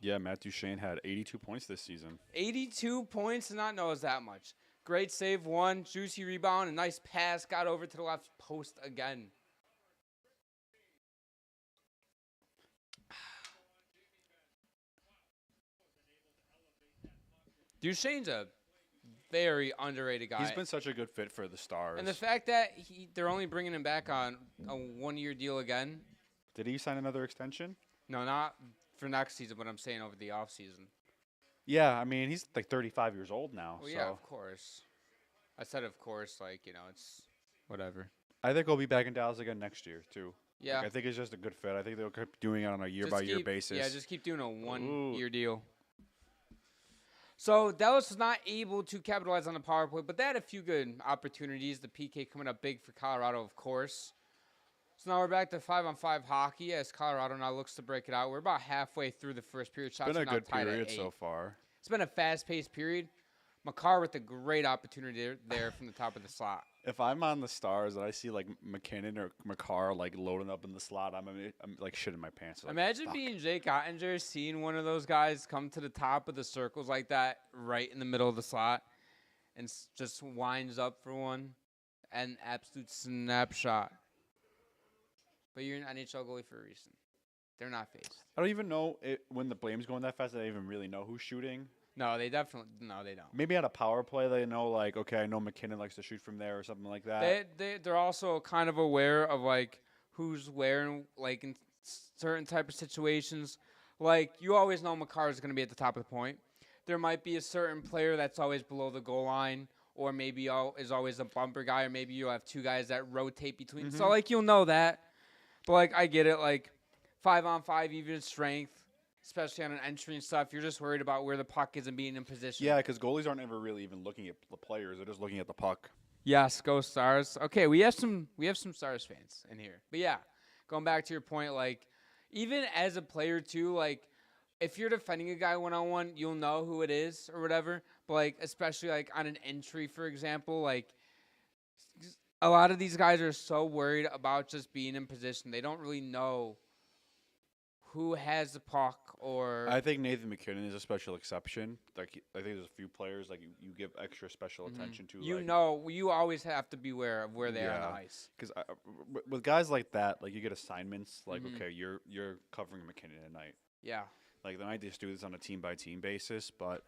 Yeah, Matt Duchene had 82 points this season. 82 points. Did not know it was that much. Great save, 1. Juicy rebound. A nice pass. Got over to the left post again. Duchene's a very underrated guy. He's been such a good fit for the Stars. And the fact that they're only bringing him back on a 1-year deal again. Did he sign another extension? No, not for next season, but I'm saying over the offseason. Yeah, I mean, he's like 35 years old now. Well, so. yeah, of course. I said of course, like, it's whatever. I think he'll be back in Dallas again next year, too. Yeah. Like, I think it's just a good fit. I think they'll keep doing it on a year-by-year basis. Yeah, just keep doing a 1-year deal. So Dallas was not able to capitalize on the power play, but they had a few good opportunities. The PK coming up big for Colorado, of course. So now we're back to 5-on-5 hockey as Colorado now looks to break it out. We're about halfway through the first period. Shots It's been are a now good tied at period 8. so far. It's been a fast-paced period. McCarr with a great opportunity there from the top of the slot. If I'm on the Stars and I see like McKinnon or McCarr like loading up in the slot, I'm like shitting my pants. Like, Imagine fuck. being Jake Ottinger, seeing one of those guys come to the top of the circles like that, right in the middle of the slot, and just winds up for one, an absolute snapshot. But you're an NHL goalie for a reason. They're not phased. I don't even know when the Flames going that fast. I don't even really know who's shooting. No, they don't. Maybe at a power play, they know like, okay, I know McKinnon likes to shoot from there or something like that. They're also kind of aware of like who's where, like in certain type of situations. Like you always know McCarr is going to be at the top of the point. There might be a certain player that's always below the goal line, or maybe is always a bumper guy, or maybe you'll have 2 guys that rotate between. So like you'll know that, but like I get it. Like 5-on-5 even strength. Especially on an entry and stuff, you're just worried about where the puck is and being in position. Yeah, because goalies aren't ever really even looking at the players; they're just looking at the puck. Yes, go Stars. Okay, we have some Stars fans in here, but yeah, going back to your point, like even as a player too, like if you're defending a guy 1-on-1, you'll know who it is or whatever. But like especially like on an entry, for example, like a lot of these guys are so worried about just being in position, they don't really know who has the puck. Or I think Nathan McKinnon is a special exception. Like I think there's a few players like you give extra special attention to. You always have to be aware of where they are on the ice. Because with guys like that, like you get assignments. Like okay, you're covering McKinnon tonight. Yeah. Like they might just do this on a team by team basis, but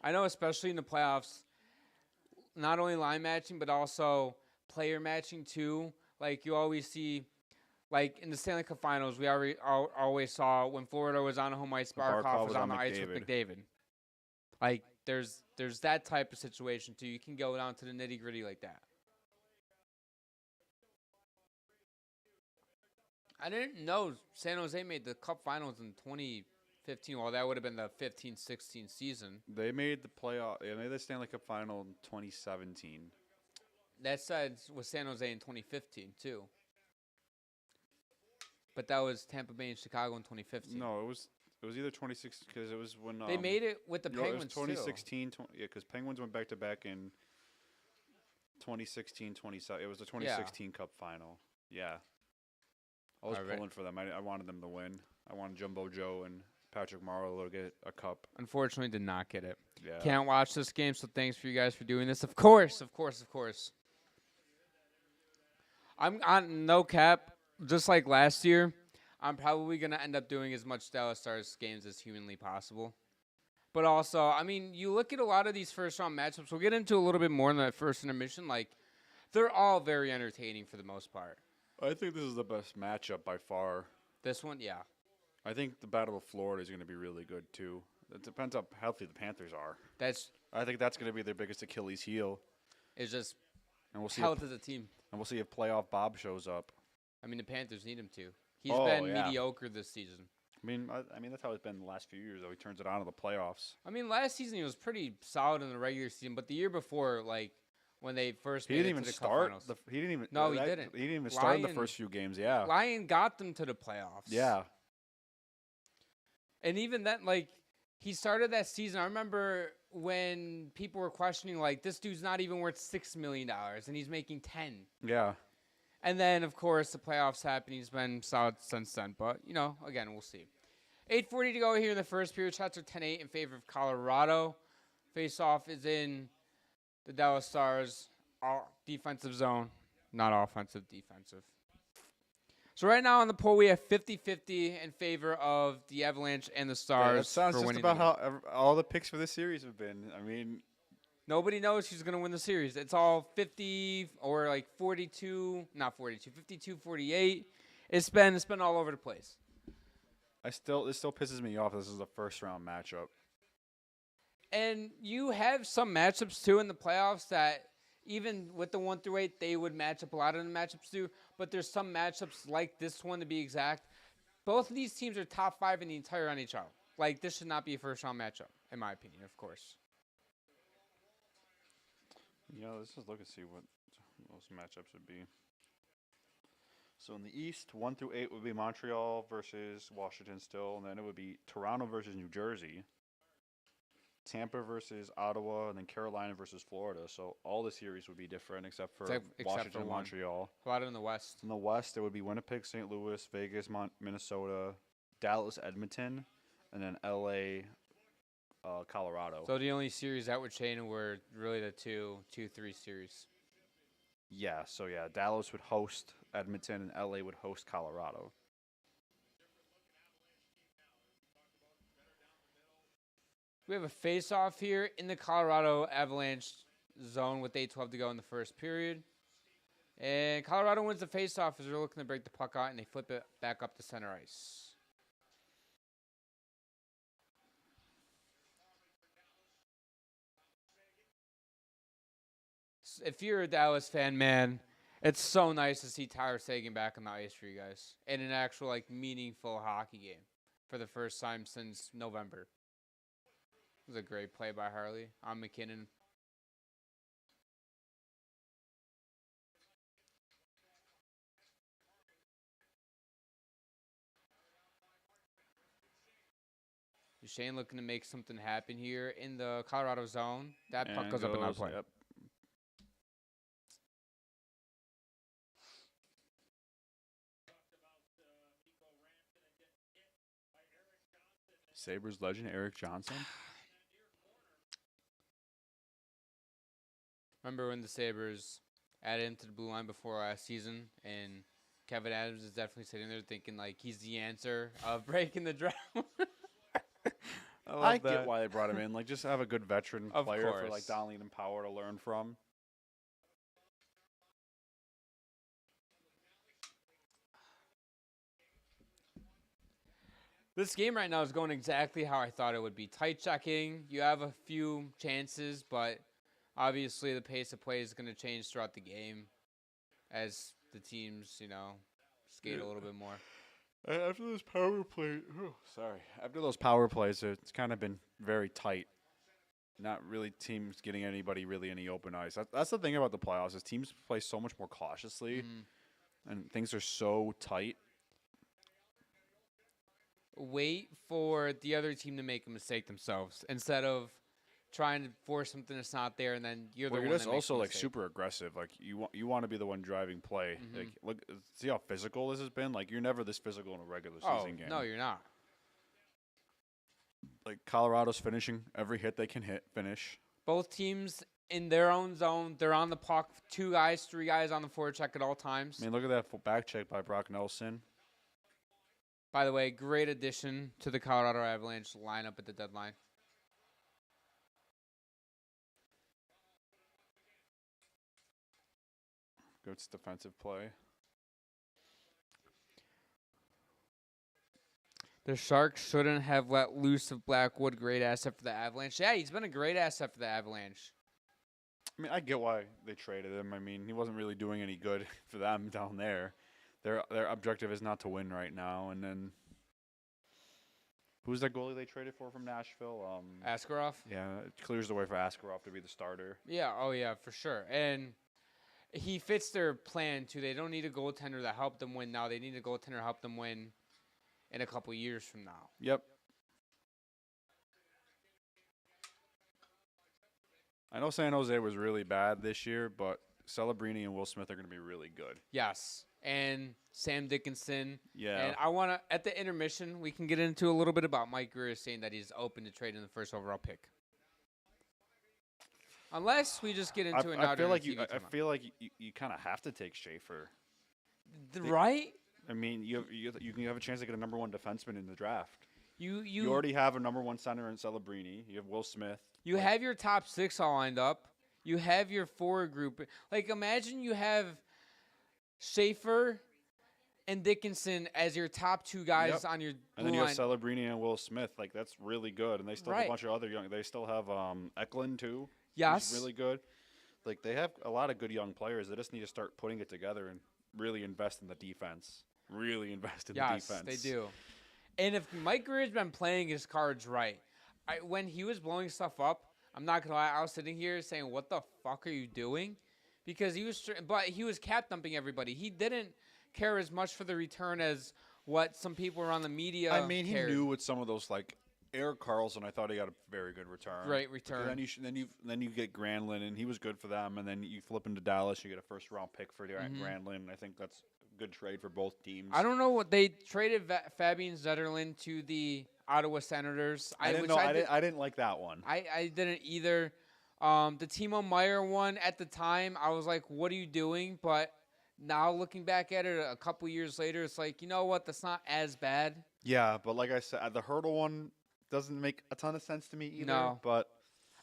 I know especially in the playoffs, not only line matching but also player matching too. Like you always see. Like in the Stanley Cup Finals, we always saw when Florida was on home ice, Barkov was on the ice with McDavid. Like there's that type of situation too. You can go down to the nitty gritty like that. I didn't know San Jose made the Cup Finals in 2015. Well, that would have been the 15-16 season. They made the playoff. They made the Stanley Cup Final in 2017. That said was San Jose in 2015 too. But that was Tampa Bay and Chicago in 2015. No, it was either 2016 because it was when they made it with the Penguins. It was 2016, yeah, because Penguins went back to back in 2016, 27. It was the 2016 Cup final. Yeah, I was pulling for them. I wanted them to win. I wanted Jumbo Joe and Patrick Marleau to get a cup. Unfortunately, did not get it. Yeah. Can't watch this game, so thanks for you guys for doing this. Of course. I'm on no cap. Just like last year, I'm probably going to end up doing as much Dallas Stars games as humanly possible. But also, I mean, you look at a lot of these first-round matchups. We'll get into a little bit more in that first intermission. Like, they're all very entertaining for the most part. I think this is the best matchup by far. This one, yeah. I think the Battle of Florida is going to be really good too. It depends how healthy the Panthers are. I think that's going to be their biggest Achilles heel. It's just And we'll see health as a team. And we'll see if playoff Bob shows up. I mean, the Panthers need him to. He's been mediocre this season. I mean, that's how it's been the last few years. Though he turns it on in the playoffs. I mean, last season he was pretty solid in the regular season, but the year before, like when they first made it to the Cup Finals, he didn't even. No, he didn't. He didn't even start in the first few games. Yeah. Lyon got them to the playoffs. Yeah. And even then, like he started that season. I remember when people were questioning, like, this dude's not even worth $6 million, and he's making 10. Yeah. And then, of course, the playoffs happened. He's been solid since then. But, again, we'll see. 8:40 to go here in the first period. Shots are 10-8 in favor of Colorado. Face-off is in the Dallas Stars' defensive zone. Not offensive, defensive. So right now on the poll, we have 50-50 in favor of the Avalanche and the Stars. That sounds just about how all the picks for this series have been. I mean, nobody knows who's going to win the series. It's all 50 or like 42, not 42, 52, 48. It's been all over the place. This still pisses me off. This is a first round matchup. And you have some matchups too in the playoffs that even with the 1 through 8, they would match up. A lot of the matchups do, but there's some matchups like this one to be exact. Both of these teams are top 5 in the entire NHL. Like, this should not be a first round matchup, in my opinion, of course. Let's just look and see what those matchups would be. So in the East, 1 through 8 would be Montreal versus Washington still, and then it would be Toronto versus New Jersey, Tampa versus Ottawa, and then Carolina versus Florida. So all the series would be different except for Washington and Montreal. How about in the West? In the West, it would be Winnipeg, St. Louis, Vegas, Minnesota, Dallas, Edmonton, and then LA, Colorado. So the only series that would change were really the 2-3 series. Yeah, so Dallas would host Edmonton and LA would host Colorado. We have a face-off here in the Colorado Avalanche zone with 8:12 to go in the first period. And Colorado wins the face-off as they're looking to break the puck out, and they flip it back up to center ice. If you're a Dallas fan, man, it's so nice to see Tyler Seguin back on the ice for you guys in an actual, meaningful hockey game for the first time since November. It was a great play by Harley on McKinnon. Shane looking to make something happen here in the Colorado zone. That puck goes up in that play. Yep. Sabres legend Eric Johnson. Remember when the Sabres added him to the blue line before last season, and Kevin Adams is definitely sitting there thinking he's the answer of breaking the drought. I get why they brought him in. Just have a good veteran player course. for Darlene and Power to learn from. This game right now is going exactly how I thought it would be. Tight checking. You have a few chances, but obviously the pace of play is going to change throughout the game as the teams, skate a little bit more. After those power plays, it's kind of been very tight. Not really teams getting anybody really any open ice. That's the thing about the playoffs is teams play so much more cautiously, and things are so tight. Wait for the other team to make a mistake themselves instead of trying to force something that's not there, and then you're the one that makes also super aggressive. You want to be the one driving play. Look, see how physical this has been. You're never this physical in a regular season game. No, you're not. Colorado's finishing every hit they can finish. Both teams in their own zone. They're on the puck. 2 guys, 3 guys on the forecheck at all times. I mean, look at that back check by Brock Nelson. By the way, great addition to the Colorado Avalanche lineup at the deadline. Good defensive play. The Sharks shouldn't have let loose of Blackwood, great asset for the Avalanche. Yeah, he's been a great asset for the Avalanche. I mean, I get why they traded him. I mean, he wasn't really doing any good for them down there. Their objective is not to win right now. And then, who's that goalie they traded for from Nashville? Askarov? Yeah, it clears the way for Askarov to be the starter. Yeah, oh yeah, for sure. And he fits their plan, too. They don't need a goaltender to help them win now. They need a goaltender to help them win in a couple years from now. Yep. I know San Jose was really bad this year, but Celebrini and Will Smith are going to be really good. Yes, and Sam Dickinson. Yeah. And I want to, at the intermission, we can get into a little bit about Mike Greer saying that he's open to trading the first overall pick. Unless we just get into it now. I feel like you kind of have to take Schaefer. Right? I mean, you can have a chance to get a number one defenseman in the draft. You already have a number one center in Celebrini. You have Will Smith. You have your top 6 all lined up. You have your forward group. Like, imagine you have Schaefer and Dickinson as your top 2 guys on your blue and then you line. have Celebrini and Will Smith. Like, that's really good. And they still have a bunch of other young. They still have Eklund too. Yes, who's really good. Like, they have a lot of good young players. They just need to start putting it together and really invest in the defense. Really invest in the defense. Yes, they do. And if Mike Greer's been playing his cards right, when he was blowing stuff up, I'm not gonna lie, I was sitting here saying, "What the fuck are you doing?" Because he was cap dumping everybody. He didn't care as much for the return as what some people around the media. I mean, cared. he knew with some of those, like Eric Carlson. I thought he got a very good return. Great return. Then you get Granlund, and he was good for them. And then you flip into Dallas, you get a first round pick for Granlund. And I think that's a good trade for both teams. I don't know what they traded Fabian Zetterlund to the Ottawa Senators. I didn't like that one. I didn't either. The Timo Meier one at the time, I was like, "What are you doing?" But now looking back at it, a couple years later, it's like, you know what? That's not as bad. Yeah, but like I said, the Hurdle one doesn't make a ton of sense to me either. No, but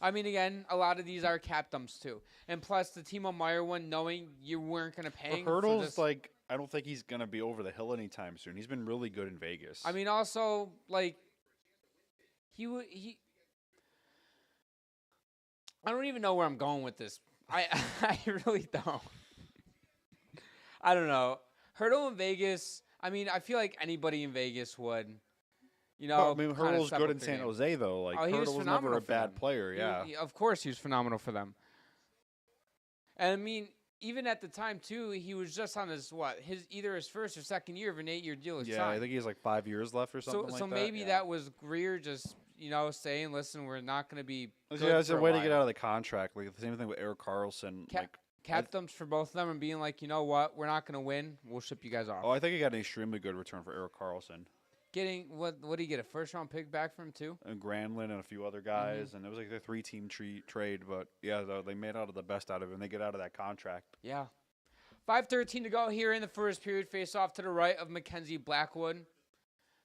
I mean, again, a lot of these are cap dumps too, and plus the Timo Meier one, knowing you weren't going to pay. The Hurdle's like, I don't think he's going to be over the hill anytime soon. He's been really good in Vegas. I mean, also like he. I don't even know where I'm going with this. I really don't. I don't know. Hurdle in Vegas. I mean, I feel like anybody in Vegas would. You know, I mean, Hurdle's good in San Jose though. Like Hurdle was never a bad player. Yeah, of course he was phenomenal for them. And I mean, even at the time too, he was just on his either his first or second year of an 8-year deal. Yeah, I think he has like 5 years left or something like that. So maybe that was Greer just saying, "Listen, we're not going to be." Yeah, it's a way to get out of the contract. Like the same thing with Eric Carlson. Cap dumps for both of them and being like, you know what, we're not going to win. We'll ship you guys off. Oh, I think he got an extremely good return for Eric Carlson. Getting what did he get? A first round pick back from him too? And Granlund and a few other guys, and it was like a 3-team trade. But yeah, they made out of the best out of it, and they get out of that contract. Yeah. 5:13 to go here in the first period. Face off to the right of Mackenzie Blackwood.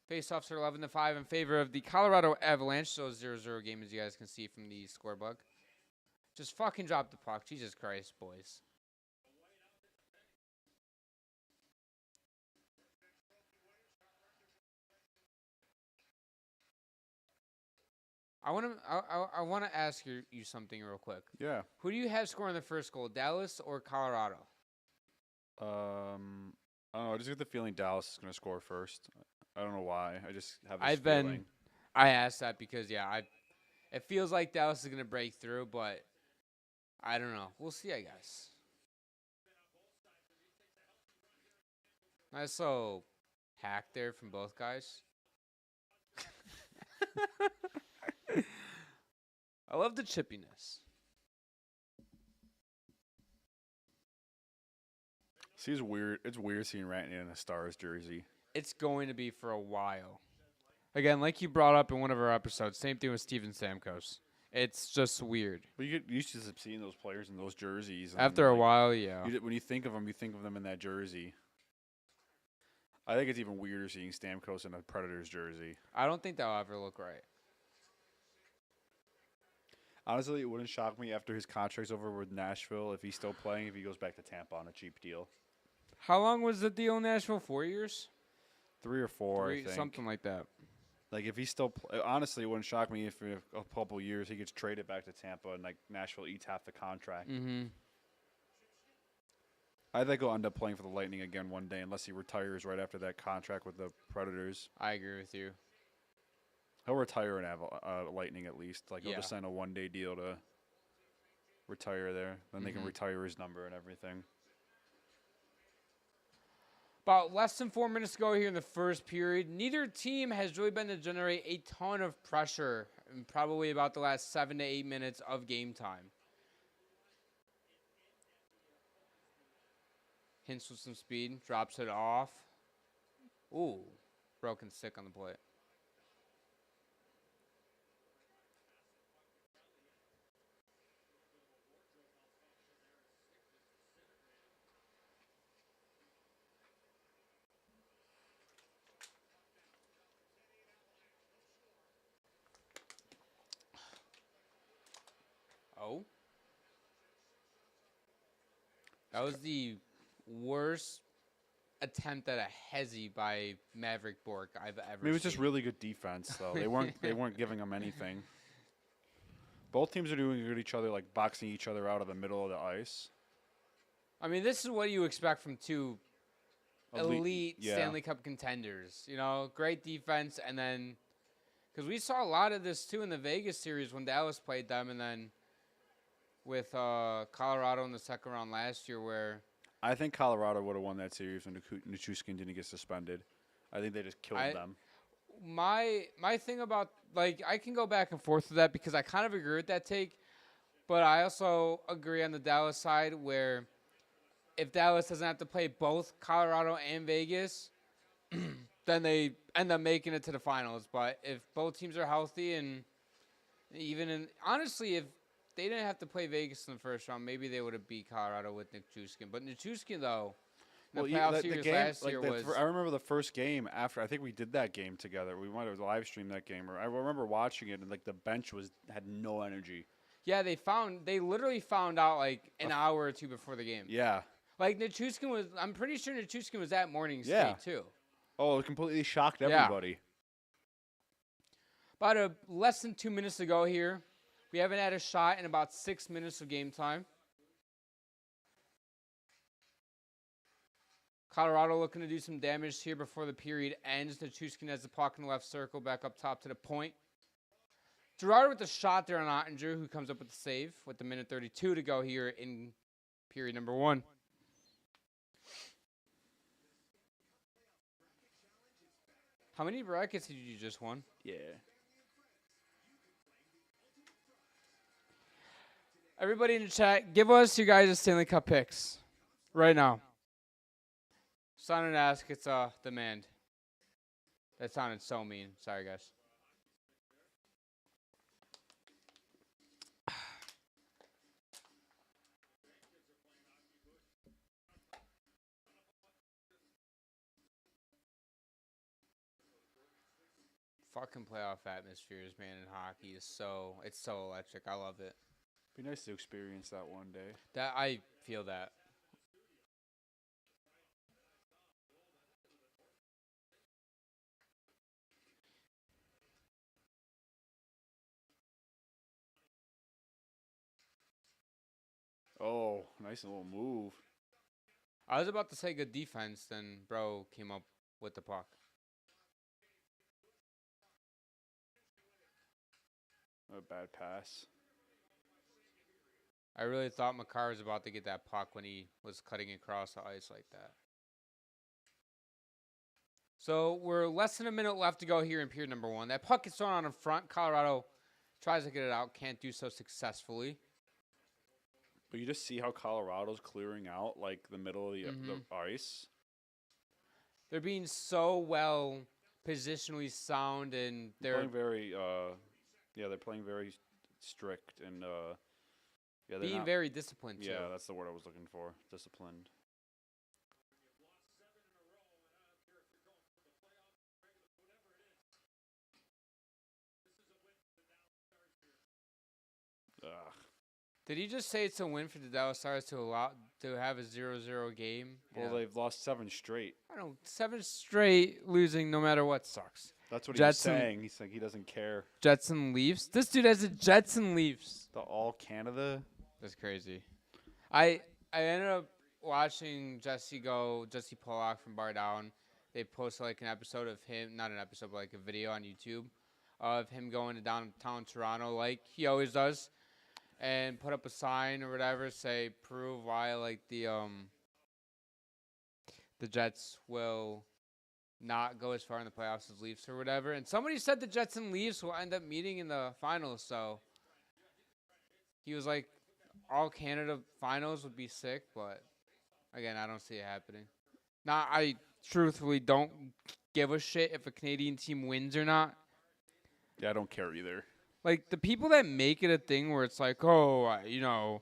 Face-offs are 11-5 in favor of the Colorado Avalanche. So 0-0 game, as you guys can see from the scorebook. Just fucking drop the puck. Jesus Christ, boys. I want to ask you something real quick. Yeah. Who do you have scoring the first goal, Dallas or Colorado? I don't know. I just get the feeling Dallas is going to score first. I don't know why. I just have this feeling. I asked that because, it feels like Dallas is going to break through, but I don't know. We'll see, I guess. Nice little hack there from both guys. I love the chippiness. See, it's weird. It's weird seeing Rantanen in a Stars jersey. It's going to be for a while. Again, like you brought up in one of our episodes, same thing with Steven Stamkos. It's just weird. But you get used to seeing those players in those jerseys. After a while, yeah. When you think of them in that jersey. I think it's even weirder seeing Stamkos in a Predators jersey. I don't think that'll ever look right. Honestly, it wouldn't shock me after his contract's over with Nashville if he's still playing, if he goes back to Tampa on a cheap deal. How long was the deal in Nashville? 4 years? 3 or 4, I think. Something like that. Like, if he's still honestly, it wouldn't shock me if in a couple years he gets traded back to Tampa and, like, Nashville eats half the contract. Mm-hmm. I think he'll end up playing for the Lightning again one day unless he retires right after that contract with the Predators. I agree with you. He'll retire in Lightning at least. Like, he'll Yeah. just sign a one-day deal to retire there. Then they can retire his number and everything. About less than 4 minutes to go here in the first period. Neither team has really been to generate a ton of pressure in probably about the last 7 to 8 minutes of game time. Hints with some speed, drops it off. Ooh, broken stick on the plate. Oh. That was the worst attempt at a hezzy by Maverick Bork I've ever Maybe it was seen. just really good defense, though. They weren't giving him anything. Both teams are doing good each other, like boxing each other out of the middle of the ice. I mean, this is what you expect from two elite yeah. Stanley Cup contenders. You know, great defense, and then because we saw a lot of this too in the Vegas series when Dallas played them, and then with Colorado in the second round last year, where I think Colorado would have won that series when Nichushkin didn't get suspended. I think they just killed them. My thing about, like, I can go back and forth with that because I kind of agree with that take, but I also agree on the Dallas side where if Dallas doesn't have to play both Colorado and Vegas, then they end up making it to the finals. But if both teams are healthy and honestly, if they didn't have to play Vegas in the first round, maybe they would have beat Colorado with Nichushkin. But Nichushkin, though, the playoff series last year was... I remember the first game after, I think we did that game together. We might have live streamed that game. I remember watching it, and, like, the bench had no energy. Yeah, they literally found out, like, an hour or two before the game. Yeah. Like, I'm pretty sure Nichushkin was at morning skate, too. Oh, it completely shocked everybody. About less than 2 minutes to go here. We haven't had a shot in about 6 minutes of game time. Colorado looking to do some damage here before the period ends. Nichushkin has the puck in the left circle, back up top to the point. Girard with the shot there on Ottinger, who comes up with the save with the minute 32 to go here in period number 1. How many brackets did you just won? Yeah. Everybody in the chat, give us your guys' Stanley Cup picks right now. Sign and ask, it's demand. That sounded so mean. Sorry, guys. Fucking playoff atmospheres, man, in hockey is it's so electric. I love it. Be nice to experience that one day. That I feel that. Oh, nice little move. I was about to say good defense, then bro came up with the puck. A bad pass. I really thought Makar was about to get that puck when he was cutting across the ice like that. So we're less than a minute left to go here in period number 1. That puck is thrown on in front. Colorado tries to get it out, can't do so successfully. But you just see how Colorado's clearing out, like, the middle of the ice. They're being so well positionally sound, and they're playing very, they're playing very strict and, they're being very disciplined, too. Yeah, that's the word I was looking for. Disciplined. Ugh. Did he just say it's a win for the Dallas Stars to have a 0-0 game? Well, they've lost 7 straight. I don't. 7 straight losing, no matter what, sucks. That's what Jets he was saying. He's like he doesn't care. Jets and Leafs. This dude has a Jets and Leafs. The All Canada. That's crazy. I ended up watching Jesse Pollock from Bar Down. They posted like an episode of him, not an episode, but like a video on YouTube of him going to downtown Toronto like he always does, and put up a sign or whatever, say prove why like the Jets will not go as far in the playoffs as Leafs or whatever. And somebody said the Jets and Leafs will end up meeting in the finals. So he was like, all Canada finals would be sick, but again, I don't see it happening. Now, I truthfully don't give a shit if a Canadian team wins or not. Yeah, I don't care either. Like, the people that make it a thing where it's like, oh,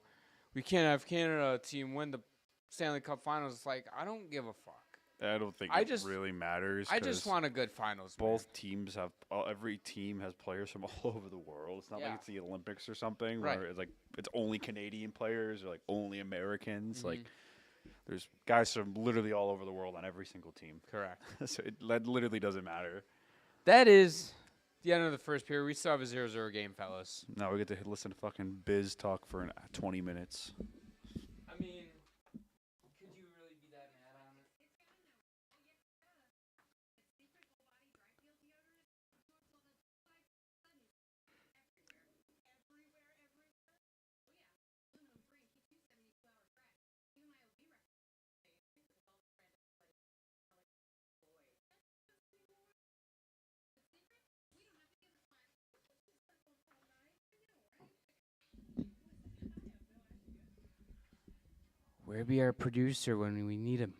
we can't have Canada team win the Stanley Cup Finals. It's like, I don't give a fuck. I don't think it really matters. I just want a good finals. Both teams have every team has players from all over the world. It's not like it's the Olympics or something where it's like it's only Canadian players or like only Americans. Mm-hmm. Like there's guys from literally all over the world on every single team. Correct. So it literally doesn't matter. That is the end of the first period. We still have a 0-0 game, fellas. Now we get to listen to fucking Biz talk for 20 minutes. I mean, could you really be that mad on it? Where be our producer when we need him?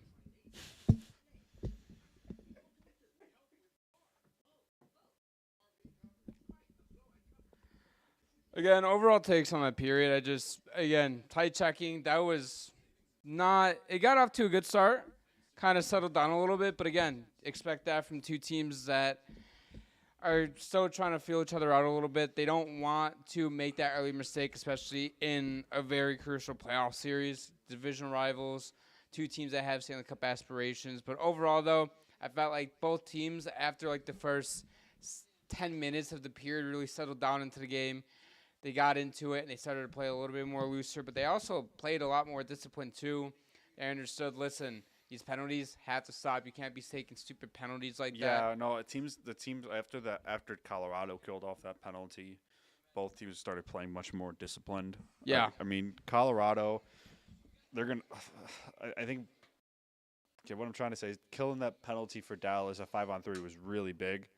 Again, overall takes on that period. Tight checking. That was not. It got off to a good start. Kind of settled down a little bit. But again, expect that from two teams that are still trying to feel each other out a little bit. They don't want to make that early mistake, especially in a very crucial playoff series. Division rivals, two teams that have Stanley Cup aspirations. But overall, though, I felt like both teams, after like the first 10 minutes of the period, really settled down into the game. They got into it, and they started to play a little bit more looser. But they also played a lot more disciplined, too. They understood, listen, these penalties have to stop. You can't be taking stupid penalties like that. Yeah, no, the teams after Colorado killed off that penalty, both teams started playing much more disciplined. Yeah. I mean, Colorado, they're going to I think what I'm trying to say is killing that penalty for Dallas at 5-on-3 was really big.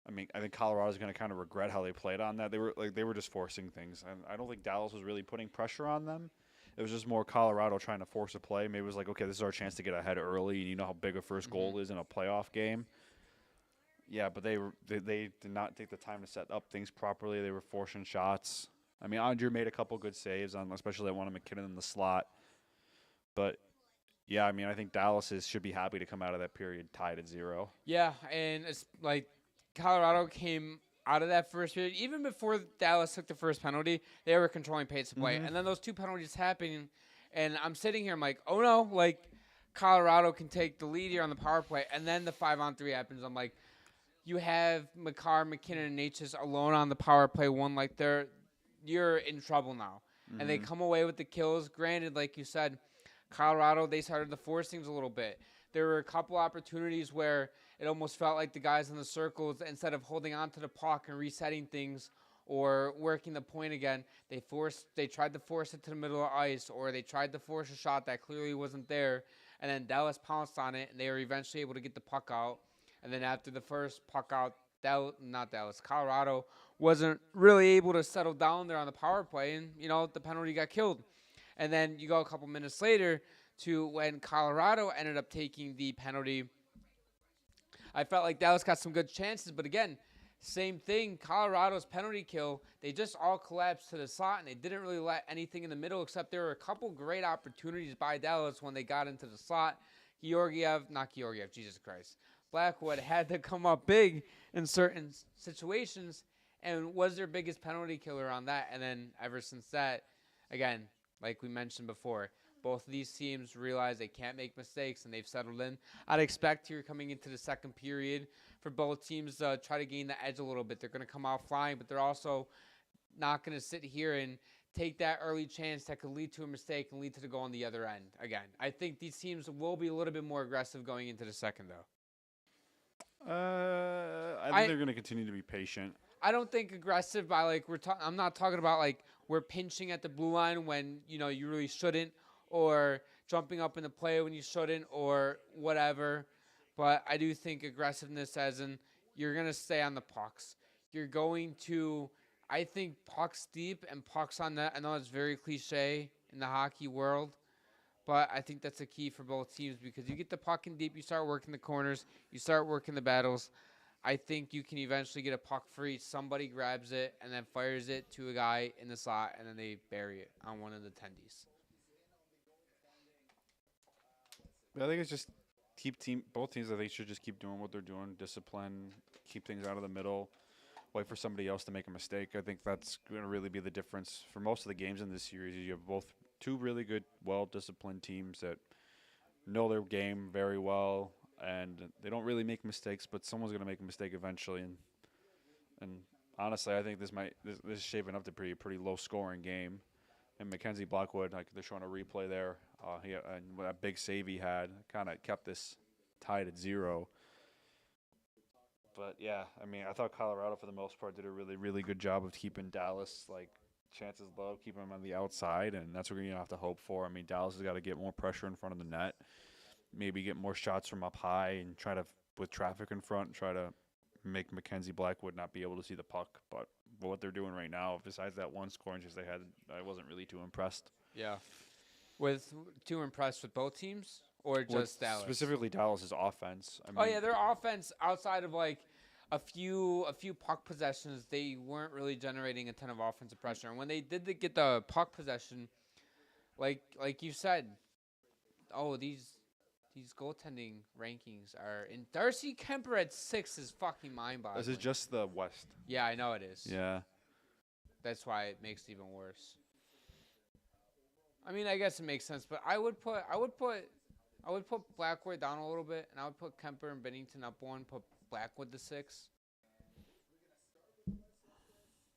I mean, I think Colorado's going to kind of regret how they played on that. They were just forcing things, and I don't think Dallas was really putting pressure on them. It was just more Colorado trying to force a play. Maybe it was like, okay, this is our chance to get ahead early, and you know how big a first goal is in a playoff game. Yeah, but they did not take the time to set up things properly. They were forcing shots. I mean, Andrew made a couple good saves on, especially that one of McKinnon in the slot. But yeah, I mean, I think Dallas should be happy to come out of that period tied at 0. Yeah, and it's like Colorado came out of that first period. Even before Dallas took the first penalty, they were controlling pace of play. Mm-hmm. And then those two penalties happened, and I'm sitting here, I'm like, oh no, like Colorado can take the lead here on the power play. And then the 5-on-3 happens. I'm like, you have McCarr, McKinnon, and Natchez alone on the power play one. Like, you're in trouble now. Mm-hmm. And they come away with the kills. Granted, like you said, Colorado, they started to force things a little bit. There were a couple opportunities where it almost felt like the guys in the circles, instead of holding on to the puck and resetting things or working the point again, they tried to force it to the middle of ice, or they tried to force a shot that clearly wasn't there, and then Dallas pounced on it, and they were eventually able to get the puck out. And then after the first puck out, Colorado wasn't really able to settle down there on the power play, and, the penalty got killed. And then you go a couple minutes later to when Colorado ended up taking the penalty. I felt like Dallas got some good chances, but again, same thing. Colorado's penalty kill, they just all collapsed to the slot, and they didn't really let anything in the middle, except there were a couple great opportunities by Dallas when they got into the slot. Blackwood had to come up big in certain situations and was their biggest penalty killer on that. And then ever since that, again, like we mentioned before, both of these teams realize they can't make mistakes and they've settled in. I'd expect here coming into the second period for both teams to try to gain the edge a little bit. They're going to come out flying, but they're also not going to sit here and take that early chance that could lead to a mistake and lead to the goal on the other end. Again, I think these teams will be a little bit more aggressive going into the second, though. I think they're going to continue to be patient. I don't think aggressive by like I'm not talking about like we're pinching at the blue line when you really shouldn't, or jumping up in the play when you shouldn't, or whatever. But I do think aggressiveness, as in you're gonna stay on the pucks. You're going to, I think, pucks deep and pucks on net. I know it's very cliche in the hockey world, but I think that's a key for both teams because you get the puck in deep, you start working the corners, you start working the battles. I think you can eventually get a puck free. Somebody grabs it and then fires it to a guy in the slot, and then they bury it on one of the tendies. I think it's just both teams. I think should just keep doing what they're doing. Discipline, keep things out of the middle, wait for somebody else to make a mistake. I think that's going to really be the difference for most of the games in this series. You have two really good, well-disciplined teams that know their game very well. And they don't really make mistakes, but someone's going to make a mistake eventually. And honestly, I think this is shaping up to be a pretty low-scoring game. And Mackenzie Blackwood, like they're showing a replay there. And that big save he had kind of kept this tied at 0. But yeah, I mean, I thought Colorado for the most part did a really, really good job of keeping Dallas chances low, keeping them on the outside, and that's what we're going to have to hope for. I mean, Dallas has got to get more pressure in front of the net. Maybe get more shots from up high and try to, with traffic in front, try to make Mackenzie Blackwood not be able to see the puck. But what they're doing right now, besides that one scoring chance they had, I wasn't really too impressed. Yeah. Too impressed with both teams or just Dallas? Specifically Dallas's offense. I mean, their offense outside of like a few puck possessions, they weren't really generating a ton of offensive pressure. And when they did get the puck possession, like you said, these goaltending rankings are in. Darcy Kemper at 6 is fucking mind-boggling. This is just the West. Yeah, I know it is. Yeah. That's why it makes it even worse. I mean, I guess it makes sense, but I would put Blackwood down a little bit, and I would put Kemper and Bennington up 1, put Blackwood to 6.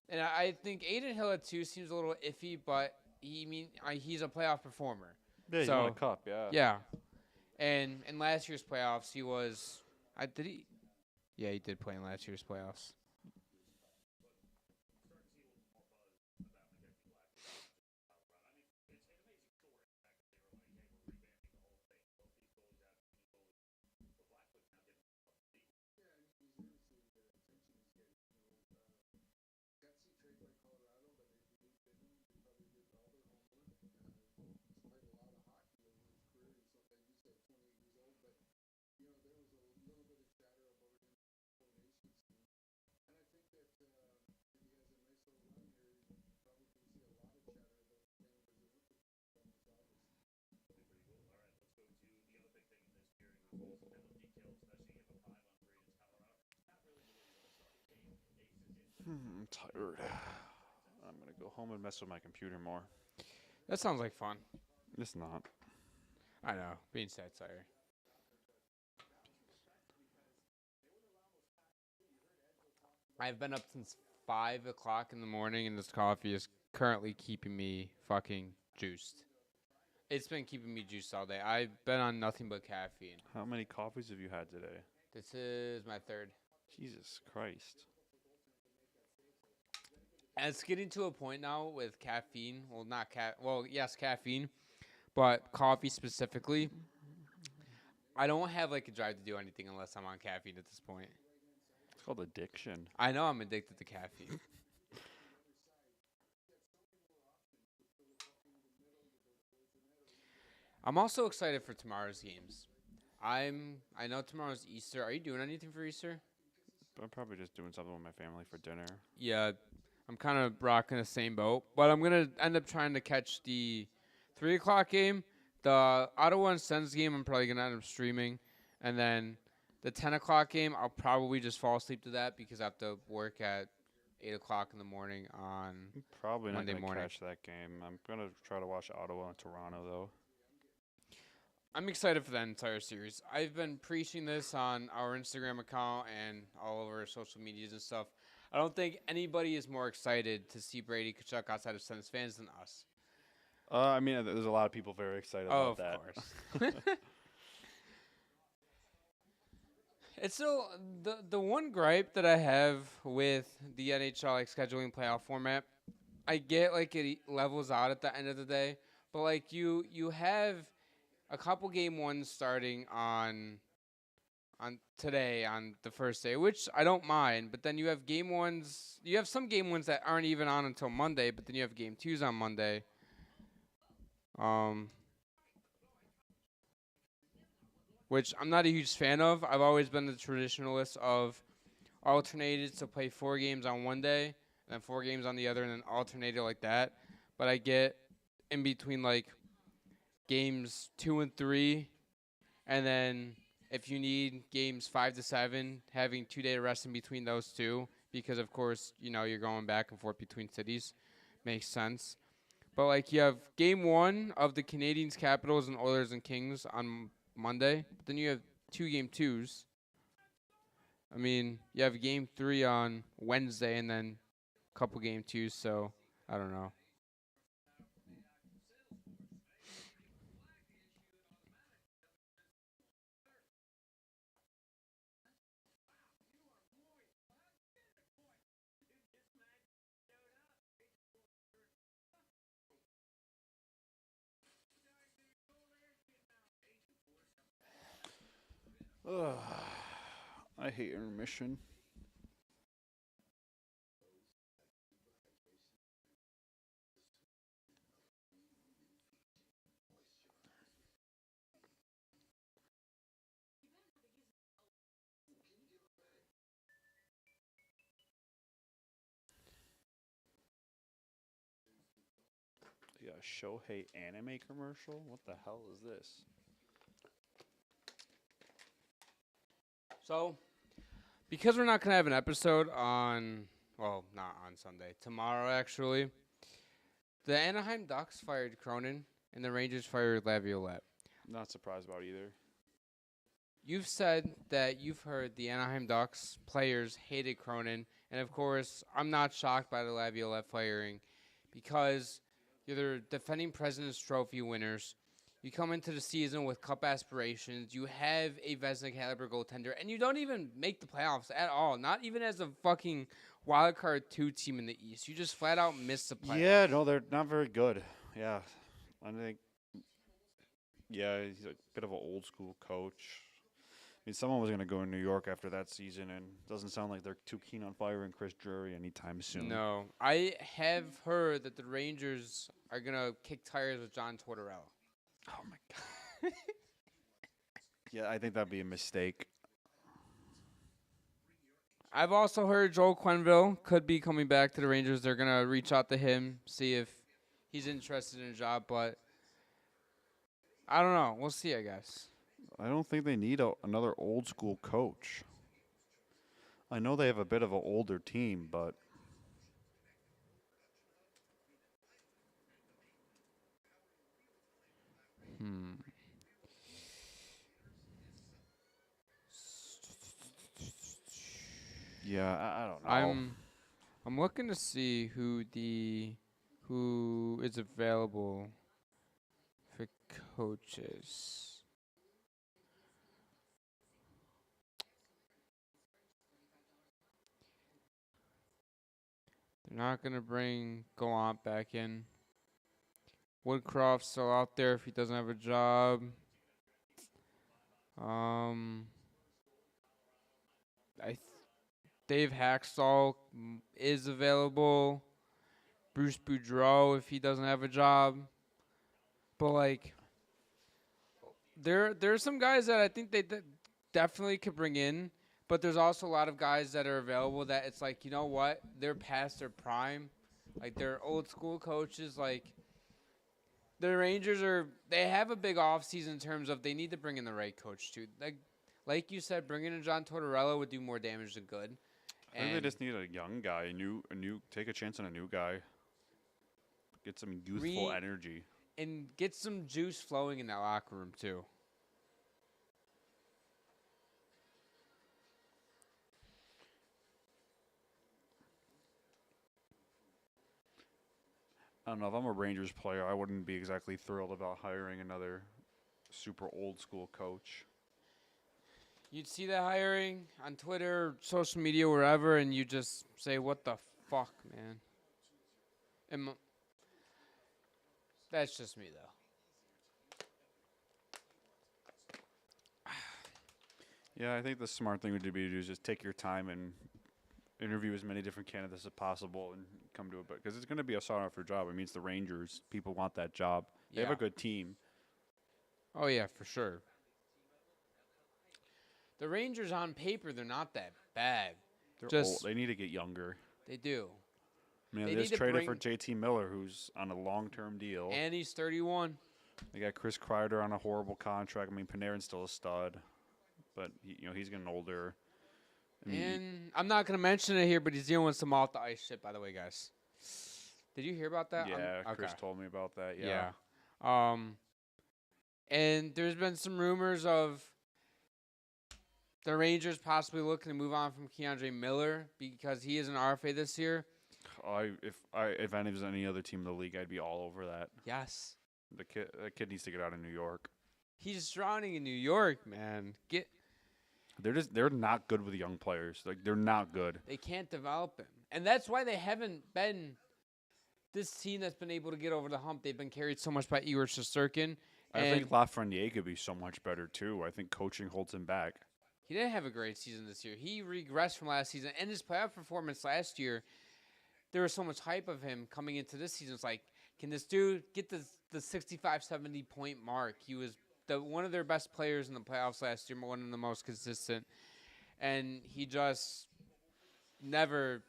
And I think Aiden Hill at 2 seems a little iffy, but he's a playoff performer. Yeah, he won a cup, yeah. Yeah. And in last year's playoffs, he did play in last year's playoffs. I'm tired. I'm going to go home and mess with my computer more. That sounds like fun. It's not. I know. Being sad tired. I've been up since 5 o'clock in the morning, and this coffee is currently keeping me fucking juiced. It's been keeping me juiced all day. I've been on nothing but caffeine. How many coffees have you had today? This is my 3rd. Jesus Christ. And it's getting to a point now with caffeine. Well, yes, caffeine, but coffee specifically. I don't have like a drive to do anything unless I'm on caffeine at this point. It's called addiction. I know I'm addicted to caffeine. I'm also excited for tomorrow's games. I know tomorrow's Easter. Are you doing anything for Easter? I'm probably just doing something with my family for dinner. Yeah, I'm kind of rocking the same boat, but I'm going to end up trying to catch the 3 o'clock game. The Ottawa and Sens game, I'm probably going to end up streaming. And then the 10 o'clock game, I'll probably just fall asleep to that because I have to work at 8 o'clock in the morning on I'm probably not Monday going to morning. catch that game. I'm going to try to watch Ottawa and Toronto, though. I'm excited for that entire series. I've been preaching this on our Instagram account and all over our social medias and stuff. I don't think anybody is more excited to see Brady Tkachuk outside of Sens fans than us. I mean, there's a lot of people very excited about that. Of course. It's still the one gripe that I have with the NHL scheduling playoff format. I get it levels out at the end of the day, but you have a couple game ones starting on today on the first day, which I don't mind. But then you have game ones. You have some game ones that aren't even on until Monday. But then you have game twos on Monday. Which I'm not a huge fan of. I've always been the traditionalist of alternated to play 4 games on one day, and then 4 games on the other, and then alternated like that. But I get in between games 2 and 3, and then if you need games 5 to 7, having 2-day rest in between those two, because of course you're going back and forth between cities, makes sense. But you have game 1 of the Canadiens, Capitals, and Oilers and Kings on Monday. But then you have 2 game 2s. I mean, you have game 3 on Wednesday and then a couple game 2s. So I don't know. Ugh, I hate intermission. Yeah, Shohei anime commercial? What the hell is this? So, because we're not going to have an episode on, well, not on Sunday, tomorrow actually, the Anaheim Ducks fired Cronin and the Rangers fired Laviolette. Not surprised about either. You've said that you've heard the Anaheim Ducks players hated Cronin, and of course, I'm not shocked by the Laviolette firing because you're the defending President's Trophy winners. You come into the season with cup aspirations. You have a Vezina caliber goaltender, and you don't even make the playoffs at all. Not even as a fucking wild card 2 team in the East. You just flat out miss the playoffs. Yeah, no, they're not very good. Yeah, I think. Yeah, he's a bit of an old school coach. I mean, someone was going to go in New York after that season, and it doesn't sound like they're too keen on firing Chris Drury anytime soon. No, I have heard that the Rangers are gonna kick tires with John Tortorella. Oh my god. Yeah, I think that'd be a mistake. I've also heard Joel Quenneville could be coming back to the Rangers. They're going to reach out to him, see if he's interested in a job, but I don't know. We'll see, I guess. I don't think they need another old school coach. I know they have a bit of an older team, but yeah, I don't know. I'm looking to see who is available for coaches. They're not gonna bring Gallant back in. Woodcroft's still out there if he doesn't have a job. Dave Hackstall is available. Bruce Boudreau if he doesn't have a job. But there's some guys that I think they definitely could bring in. But there's also a lot of guys that are available that it's you know what? They're past their prime. They're old school coaches. The Rangers they have a big offseason in terms of they need to bring in the right coach too. Like you said, bringing in John Tortorella would do more damage than good. I think they And just need a young guy, take a chance on a new guy. Get some youthful energy. and get some juice flowing in that locker room too. I don't know. If I'm a Rangers player, I wouldn't be exactly thrilled about hiring another super old school coach. You'd see that hiring on Twitter, social media, wherever, and you just say, "What the fuck, man?" That's just me, though. Yeah, I think the smart thing would be to do is just take your time and interview as many different candidates as possible and come to it. Because it's going to be a sought-after job. It means the Rangers, people want that job. They have a good team. Oh, yeah, for sure. The Rangers, on paper, they're not that bad. They're old. They need to get younger. They do. Man, they just traded for JT Miller, who's on a long-term deal. And he's 31. They got Chris Kreider on a horrible contract. I mean, Panarin's still a stud, but he's getting older. And I'm not going to mention it here, but he's dealing with some off-the-ice shit, by the way, guys. Did you hear about that? Yeah, Chris told me about that, yeah. And there's been some rumors of the Rangers possibly looking to move on from Keandre Miller because he is an RFA this year. If there's any other team in the league, I'd be all over that. Yes. The kid needs to get out of New York. He's drowning in New York, man. They're not good with young players. Like, they're not good. They can't develop him. And that's why they haven't been this team that's been able to get over the hump. They've been carried so much by Igor Shesterkin. I think Lafreniere could be so much better, too. I think coaching holds him back. He didn't have a great season this year. He regressed from last season. And his playoff performance last year, there was so much hype of him coming into this season. It's like, can this dude get the 65, 70-point mark? He was one of their best players in the playoffs last year, one of the most consistent. And he just never,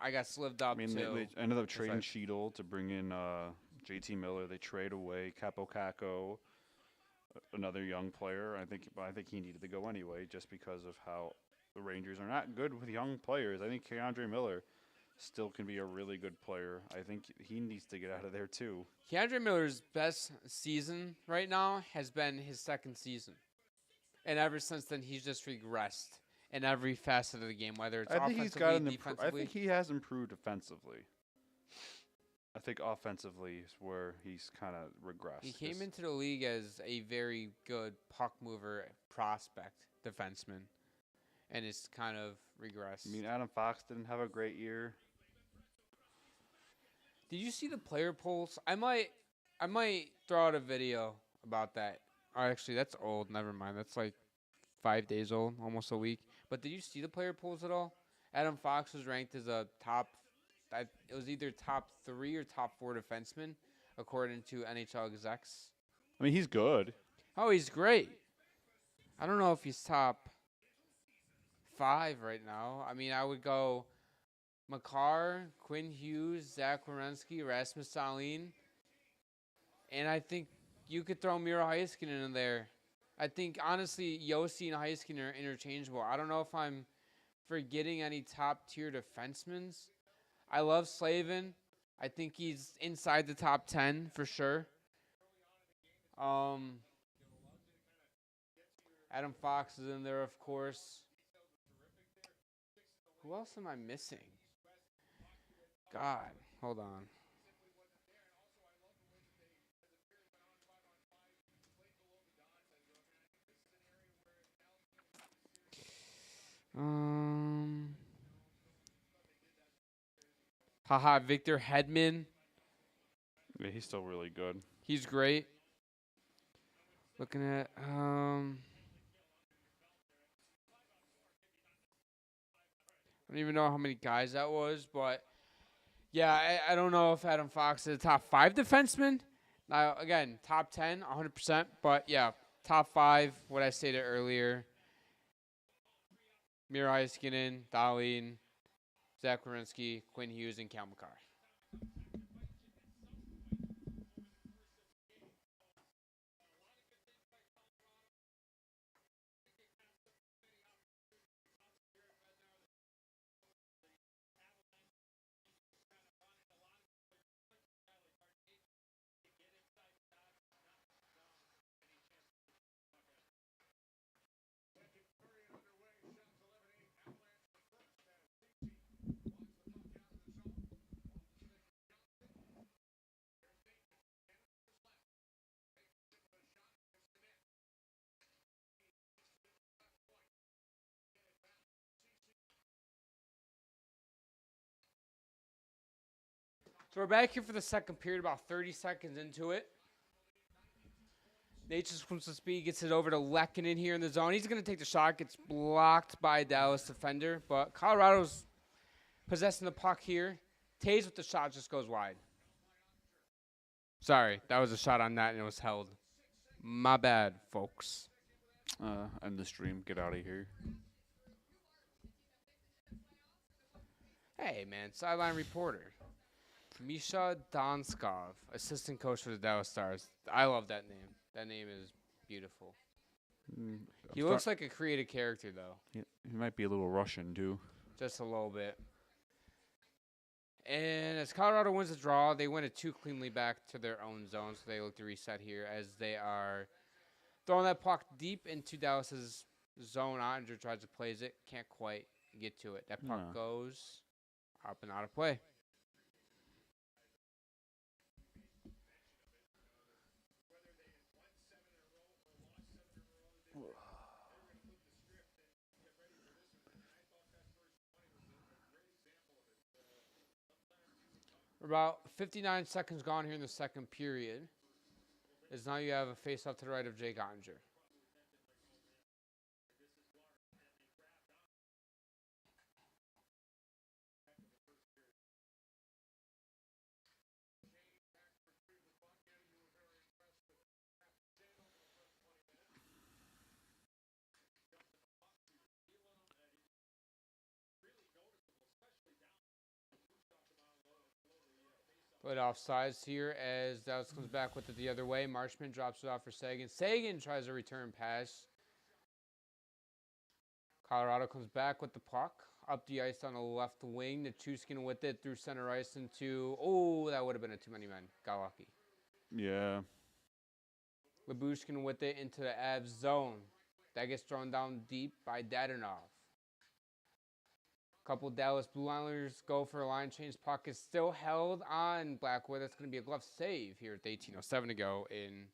I guess, lived up to. They ended up trading Cheadle to bring in JT Miller. They trade away Capo Caco, another young player. I think he needed to go anyway, just because of how the Rangers are not good with young players. I think Keandre Miller still can be a really good player. I think he needs to get out of there too. Keandre Miller's best season right now has been his second season. And ever since then, he's just regressed in every facet of the game, whether it's offensively, defensively. I think he has improved offensively. I think offensively is where he's kind of regressed. He came into the league as a very good puck mover prospect defenseman, and it's kind of regressed. I mean, Adam Fox didn't have a great year. Did you see the player polls? I might throw out a video about that. Oh, actually, that's old. Never mind. That's like 5 days old, almost a week. But did you see the player polls at all? Adam Fox was ranked as a it was either top 3 or top 4 defenseman, according to NHL execs. I mean, he's good. Oh, he's great. I don't know if he's top 5 right now. I mean, I would go Makar, Quinn Hughes, Zach Werenski, Rasmus Dahlin, and I think you could throw Miro Heiskanen in there. I think, honestly, Yossi and Heiskanen are interchangeable. I don't know if I'm forgetting any top-tier defensemen. I love Slavin. I think he's inside the top 10 for sure. Adam Fox is in there, of course. Who else am I missing? God, hold on. Victor Hedman. Yeah, he's still really good. He's great. Looking at I don't even know how many guys that was, but yeah, I don't know if Adam Fox is a top 5 defenseman. Now, again, top 10, 100%, but yeah, top 5, what I stated earlier. Miro Heiskanen, Dahlin, Zach Werenski, Quinn Hughes, and Cal Makar. So we're back here for the second period, about 30 seconds into it. Nate just comes to speed, gets it over to Lehkonen here in the zone. He's going to take the shot, gets blocked by a Dallas defender, but Colorado's possessing the puck here. Taves with the shot, just goes wide. Sorry, that was a shot on net and it was held. My bad, folks. End the stream. Get out of here. Hey, man, sideline reporter. Misha Donskov, assistant coach for the Dallas Stars. I love that name. That name is beautiful. He looks like a creative character, though. He might be a little Russian, too. Just a little bit. And as Colorado wins the draw, they win it 2 cleanly back to their own zone, so they look to reset here as they are throwing that puck deep into Dallas's zone. Ottinger tries to plays it, can't quite get to it. That puck goes up and out of play. About 59 seconds gone here in the second period. As now you have a face-off to the right of Jake Ottinger. But offsides here as Dallas comes back with it the other way. Marshman drops it off for Sagan. Sagan tries a return pass. Colorado comes back with the puck. Up the ice on the left wing. Nichushkin with it through center ice into... Oh, that would have been a too many men. Got lucky. Yeah. Labushkin with it into the Avs zone. That gets thrown down deep by Dadonov. Couple Dallas Blue Islanders go for a line change. Puck is still held on Blackwood. That's going to be a glove save here with 18:07 to go in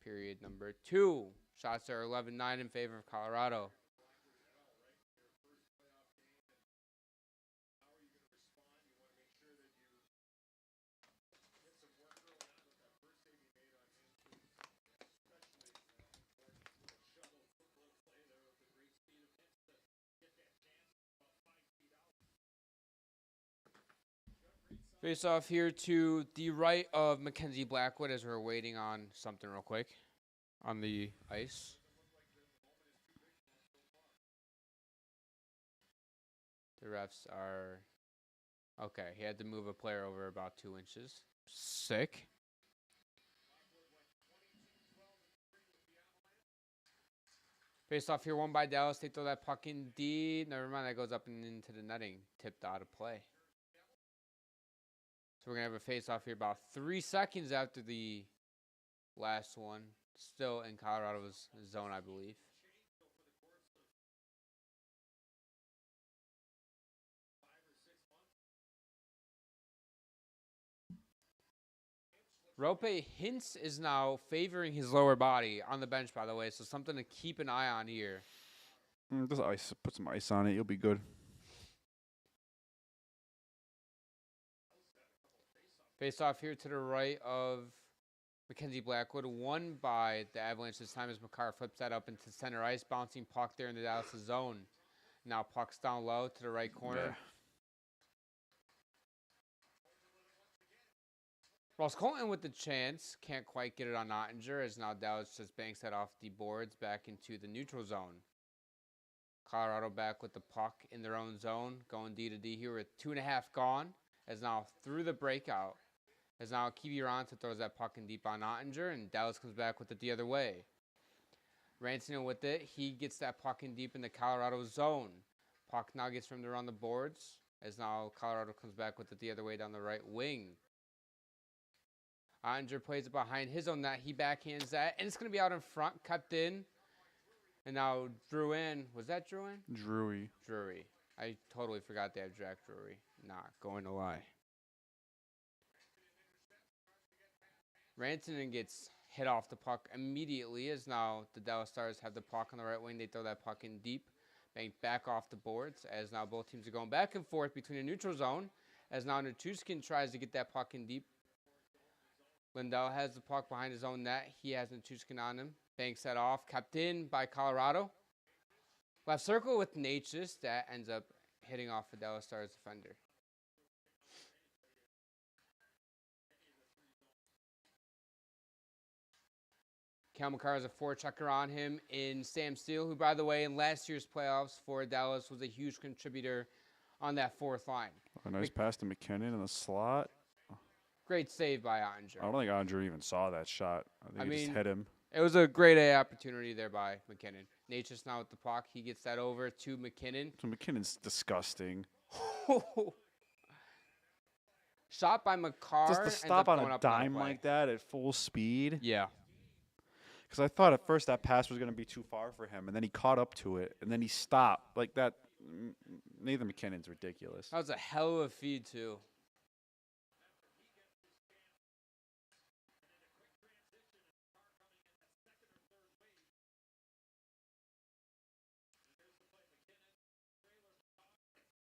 period number 2. Shots are 11-9 in favor of Colorado. Face off here to the right of Mackenzie Blackwood as we're waiting on something real quick on the ice. The refs are... Okay, he had to move a player over about 2 inches. Sick. Face off here, won by Dallas. They throw that puck in deep. Never mind, that goes up and into the netting. Tipped out of play. So we're going to have a face-off here about 3 seconds after the last one. Still in Colorado's zone, I believe. Rope Hintz is now favoring his lower body on the bench, by the way. So something to keep an eye on here. Just ice. Put some ice on it. You'll be good. Face off here to the right of Mackenzie Blackwood, won by the Avalanche this time as McCarr flips that up into center ice, bouncing puck there in the Dallas zone. Now puck's down low to the right corner. Yeah. Ross Colton with the chance, can't quite get it on Ottinger as now Dallas just banks that off the boards back into the neutral zone. Colorado back with the puck in their own zone, going D to D here with 2.5 gone, as now through the breakout. As now Kiviranta throws that puck in deep on Ottinger, and Dallas comes back with it the other way. Rantanen with it. He gets that puck in deep in the Colorado zone. Puck now gets from there on the boards, as now Colorado comes back with it the other way down the right wing. Ottinger plays it behind his own net. He backhands that, and it's going to be out in front, cut in. And now Drouin. Was that Drouin? Drewy. Drury. I totally forgot they have Jack Drury. Not going to lie. Rantanen gets hit off the puck immediately as now the Dallas Stars have the puck on the right wing. They throw that puck in deep, banked back off the boards as now both teams are going back and forth between the neutral zone As now Nichushkin tries to get that puck in deep. Lindell has the puck behind his own net. He has Nichushkin on him. Banks that off. Kept in by Colorado. Left circle with Natchez. That ends up hitting off the Dallas Stars defender. Cal McCarr has a forechecker on him in Sam Steele, who, by the way, in last year's playoffs for Dallas was a huge contributor on that fourth line. A nice pass to McKinnon in the slot. Great save by Ottinger. I don't think Ottinger even saw that shot. I think he just hit him. It was a great A opportunity there by McKinnon. Natchez now with the puck. He gets that over to McKinnon. So McKinnon's disgusting. Shot by McCarr. Just to stop on a dime like that at full speed. Yeah. Because I thought at first that pass was going to be too far for him, and then he caught up to it, and then he stopped. Like that, Nathan McKinnon's ridiculous. That was a hell of a feed, too.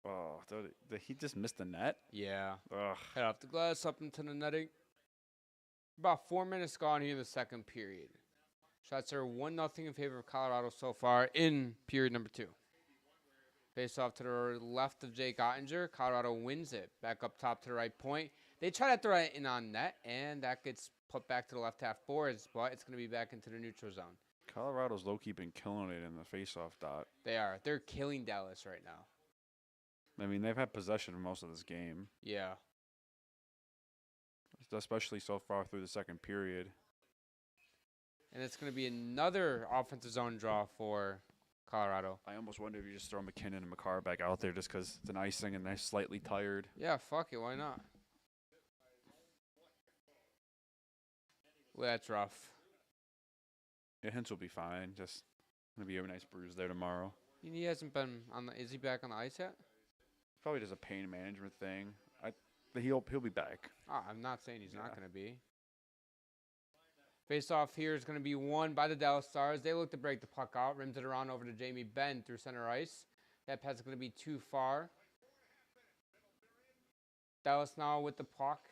Oh, did he just miss the net? Yeah. Ugh. Head off the glass, up into the netting. About 4 minutes gone here in the second period. Shots are 1-0 in favor of Colorado so far in period number 2. Face off to the left of Jake Ottinger. Colorado wins it. Back up top to the right point. They try to throw it in on net, and that gets put back to the left half boards, but it's going to be back into the neutral zone. Colorado's low-key been killing it in the face-off dot. They are. They're killing Dallas right now. I mean, they've had possession of most of this game. Yeah. Especially so far through the second period. And it's going to be another offensive zone draw for Colorado. I almost wonder if you just throw McKinnon and McCarr back out there just because it's an icing and they're slightly tired. Yeah, fuck it. Why not? Well, that's rough. Yeah, Hintz will be fine. Just going to be a nice bruise there tomorrow. He hasn't been on the... Is he back on the ice yet? Probably just a pain management thing. He'll be back. I'm not saying he's not going to be. Face-off here is going to be won by the Dallas Stars. They look to break the puck out. Rims it around over to Jamie Benn through center ice. That pass is going to be too far. Dallas now with the puck.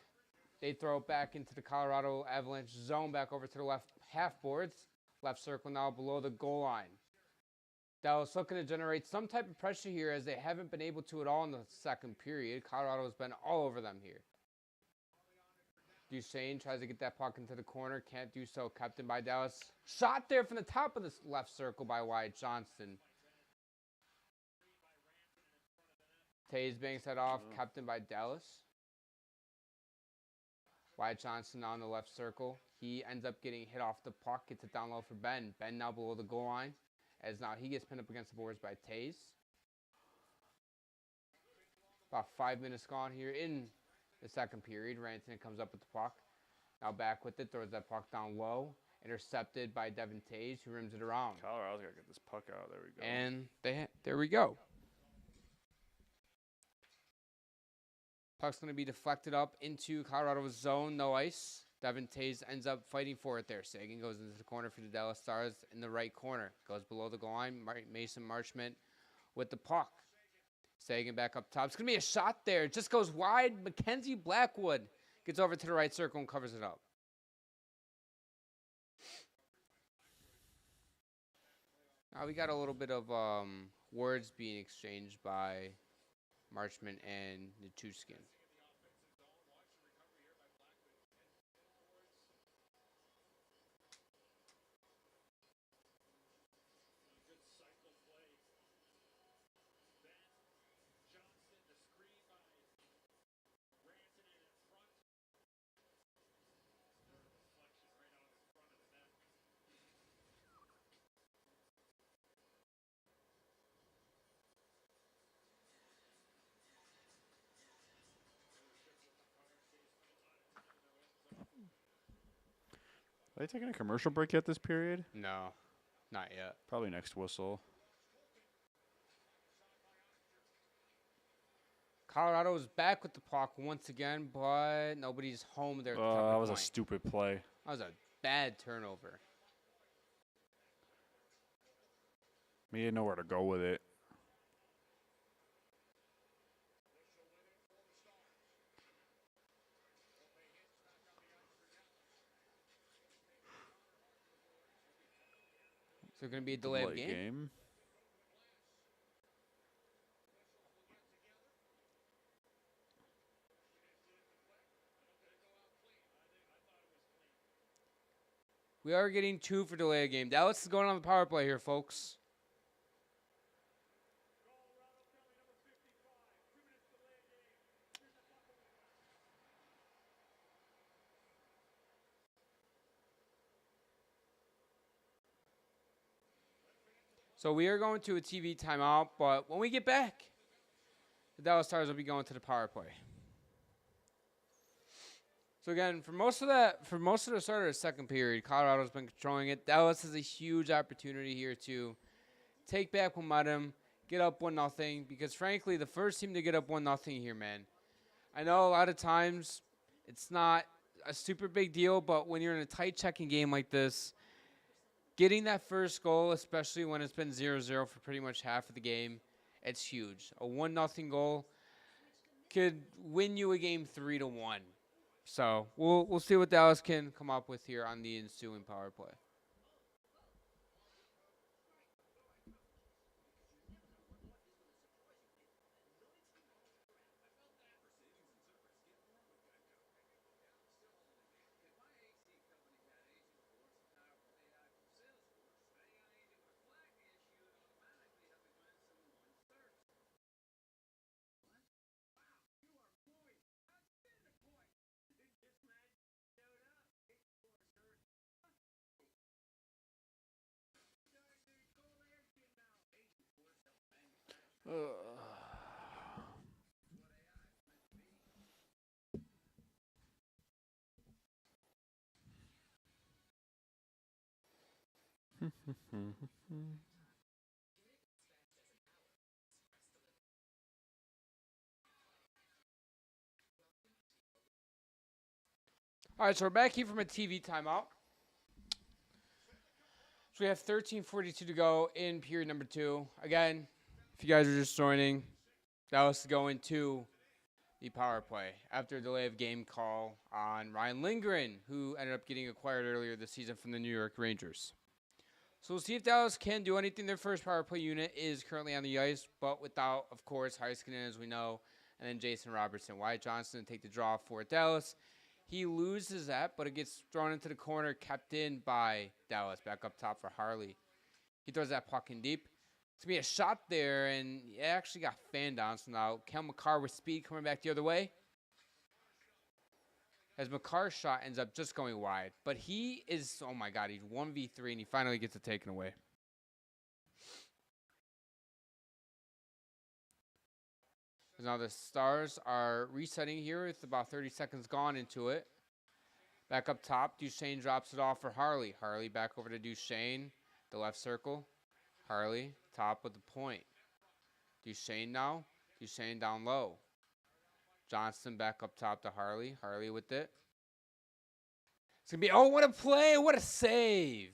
They throw it back into the Colorado Avalanche zone, back over to the left half boards. Left circle now below the goal line. Dallas looking to generate some type of pressure here as they haven't been able to at all in the second period. Colorado's been all over them here. Duchesne tries to get that puck into the corner. Can't do so. Kept in by Dallas. Shot there from the top of the left circle by Wyatt Johnston. Taves banks that off. Kept in by Dallas. Wyatt Johnston on the left circle. He ends up getting hit off the puck. Gets it down low for Ben. Ben now below the goal line. As now he gets pinned up against the boards by Taves. About 5 minutes gone here in the second period. Rantanen comes up with the puck. Now back with it. Throws that puck down low. Intercepted by Devin Taves, who rims it around. Colorado's got to get this puck out. There we go. And there we go. Puck's going to be deflected up into Colorado's zone. No ice. Devin Taves ends up fighting for it there. Sagan goes into the corner for the Dallas Stars in the right corner. Goes below the goal line. Mason Marchment with the puck. Sagan back up top. It's going to be a shot there. It just goes wide. Mackenzie Blackwood gets over to the right circle and covers it up. Now we got a little bit of words being exchanged by Marchment and Nichushkin. Are they taking a commercial break yet this period? No, not yet. Probably next whistle. Colorado's back with the puck once again, but nobody's home there. Oh, that was a stupid play. That was a bad turnover. He didn't know where to go with it. So it's going to be a delay of game. We are getting 2 for delay of game. Dallas is going on the power play here, folks. So we are going to a TV timeout, but when we get back, the Dallas Stars will be going to the power play. So again, for most of the start of the second period, Colorado's been controlling it. Dallas has a huge opportunity here to take back momentum, get up 1-0, because frankly, the first team to get up 1-0 here, man. I know a lot of times it's not a super big deal, but when you're in a tight checking game like this, getting that first goal, especially when it's been 0-0 for pretty much half of the game, it's huge. A 1-0 goal could win you a game 3-1. So we'll see what Dallas can come up with here on the ensuing power play. All right, so we're back here from a TV timeout. So we have 13:42 to go in period number 2. Again, if you guys are just joining, Dallas is going to the power play after a delay of game call on Ryan Lindgren, who ended up getting acquired earlier this season from the New York Rangers. So we'll see if Dallas can do anything. Their first power play unit is currently on the ice, but without, of course, Heiskanen, as we know, and then Jason Robertson. Wyatt Johnston take the draw for Dallas. He loses that, but it gets thrown into the corner, kept in by Dallas. Back up top for Harley. He throws that puck in deep. It's going to be a shot there, and it actually got fanned down. So now Kel McCarr with speed coming back the other way. As McCarr's shot ends up just going wide. But he is, oh my God, he's 1v3, and he finally gets it taken away. Now the Stars are resetting here with about 30 seconds gone into it. Back up top, Duchesne drops it off for Harley. Harley back over to Duchesne, the left circle. Harley, top of the point. Duchesne now. Duchesne down low. Johnston back up top to Harley. Harley with it. It's going to be, oh, what a play. What a save.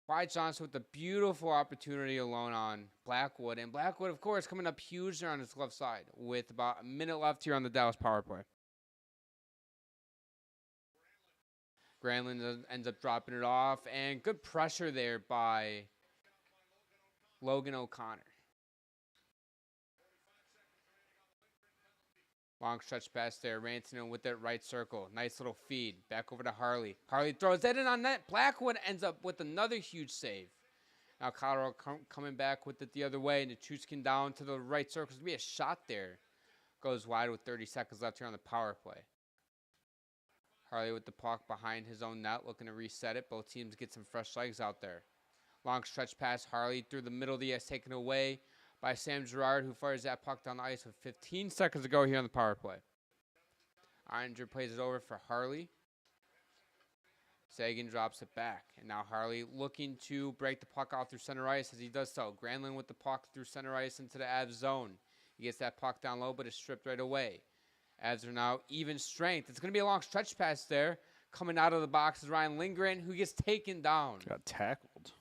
Wyatt Johnston with a beautiful opportunity alone on Blackwood. And Blackwood, of course, coming up huge there on his left side with about a minute left here on the Dallas power play. Granlund ends up dropping it off. And good pressure there by Logan O'Connor. Long stretch pass there. Rantanen with that right circle. Nice little feed. Back over to Harley. Harley throws that in on net. Blackwood ends up with another huge save. Now Colorado coming back with it the other way. And Nichushkin down to the right circle. There's going to be a shot there. Goes wide with 30 seconds left here on the power play. Harley with the puck behind his own net. Looking to reset it. Both teams get some fresh legs out there. Long stretch pass. Harley through the middle of the ice. Taken away by Sam Girard, who fires that puck down the ice with 15 seconds to go here on the power play. Eininger plays it over for Harley. Sagan drops it back. And now Harley looking to break the puck off through center ice as he does so. Granlund with the puck through center ice into the Avs zone. He gets that puck down low, but it's stripped right away. Avs are now even strength. It's going to be a long stretch pass there. Coming out of the box is Ryan Lindgren, who gets taken down. Got tackled.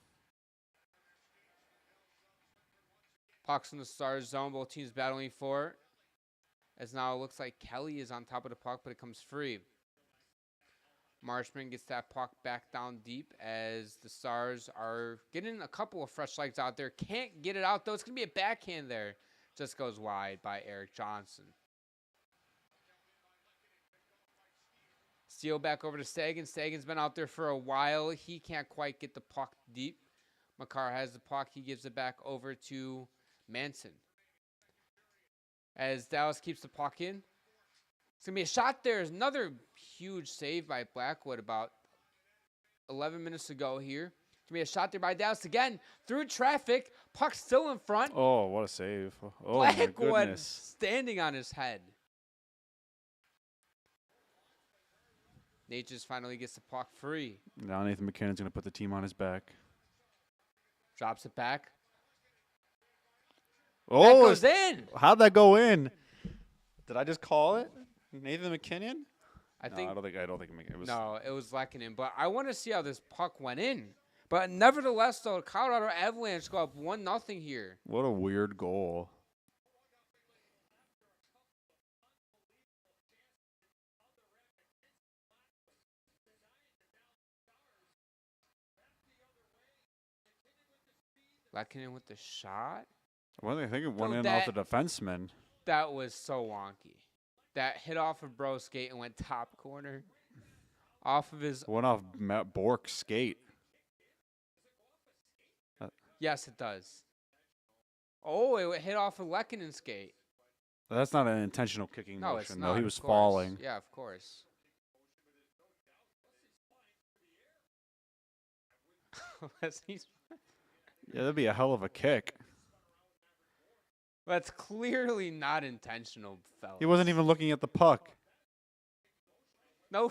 Puck's in the Stars zone. Both teams battling for it. As now it looks like Kelly is on top of the puck, but it comes free. Marshman gets that puck back down deep as the Stars are getting a couple of fresh legs out there. Can't get it out, though. It's going to be a backhand there. Just goes wide by Eric Johnson. Steal back over to Sagan. Sagan's been out there for a while. He can't quite get the puck deep. Makar has the puck. He gives it back over to Manson. As Dallas keeps the puck in. It's going to be a shot there. Another huge save by Blackwood about 11 minutes ago here. It's going to be a shot there by Dallas again. Through traffic. Puck still in front. Oh, what a save. Oh, Blackwood my goodness. standing on his head. Nate just finally gets the puck free. Now Nathan McKinnon's going to put the team on his back. Drops it back. Oh, that goes in. How'd that go in? Did I just call it? Nathan McKinnon? I don't think it was. No, it was Lehkonen. But I want to see how this puck went in. But nevertheless, though, Colorado Avalanche go up 1-0 here. What a weird goal. Lehkonen with the shot. Well, I think it went in off the defenseman. That was so wonky. That hit off of Bro's skate and went top corner. Off of his... Went off Matt Bork's skate. Yes, it does. Oh, it hit off of Lehkonen's skate. That's not an intentional kicking No, motion, it's though. not. He was falling. Yeah, of course. Yeah, that'd be a hell of a kick. That's clearly not intentional, fellas. He wasn't even looking at the puck. No.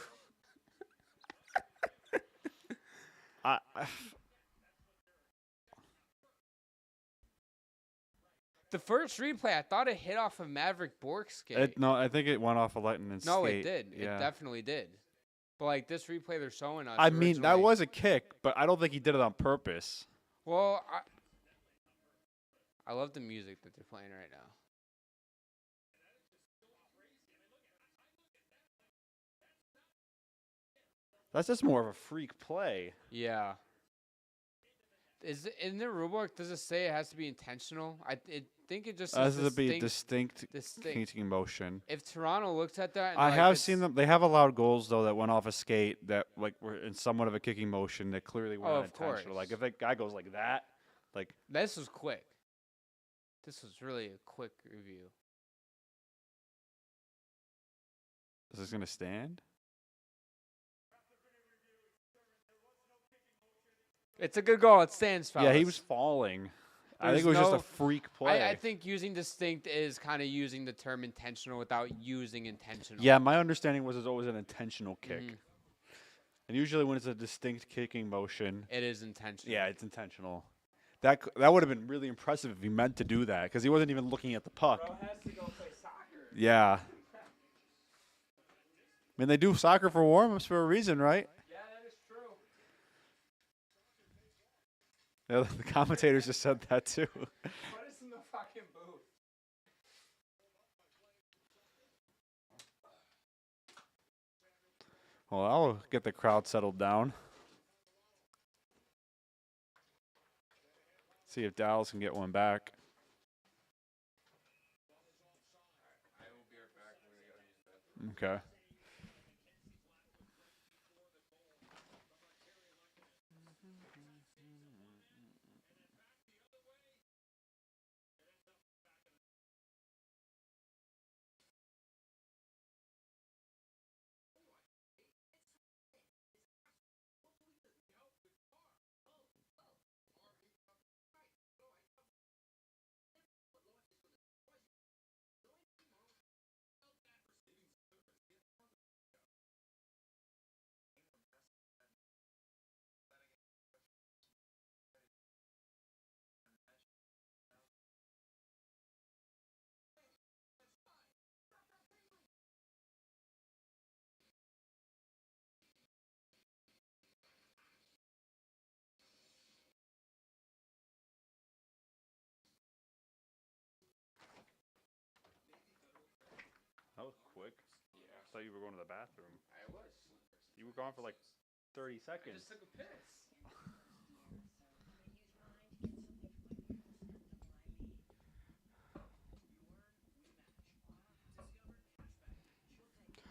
The first replay, I thought it hit off of Maverick Bork's skate. No, I think it went off of Lightning's skate. No, it did. Yeah. It definitely did. But, like, this replay they're showing us. I mean, that was a kick, but I don't think he did it on purpose. Well, I love the music that they're playing right now. That's just more of a freak play. Yeah. Is it, in the rulebook, does it say it has to be intentional? I think it just says Has to be distinct kicking motion. If Toronto looks at that, and I have seen them. They have allowed goals though that went off a skate that like were in somewhat of a kicking motion that clearly weren't intentional. Like if that guy goes like that, like this was quick. This was really a quick review. Is this gonna stand? It's a good goal. It stands, fellas. Yeah, he was falling. I think it was just a freak play. I think using distinct is kind of using the term intentional without using intentional. Yeah, my understanding was it's always an intentional kick. And usually when it's a distinct kicking motion, it is intentional. Yeah, it's intentional. That would have been really impressive if he meant to do that because he wasn't even looking at the puck. Bro has to go play soccer. Yeah. I mean, they do soccer for warm-ups for a reason, right? Yeah, that is true. Yeah, the commentators just said that too. Put us in the fucking booth. Well, I'll get the crowd settled down. See if Dallas can get one back. I will be right back. We're gonna go use that. Okay. That was quick. Yeah. I thought you were going to the bathroom. I was. You were gone for like 30 seconds. I just took a piss.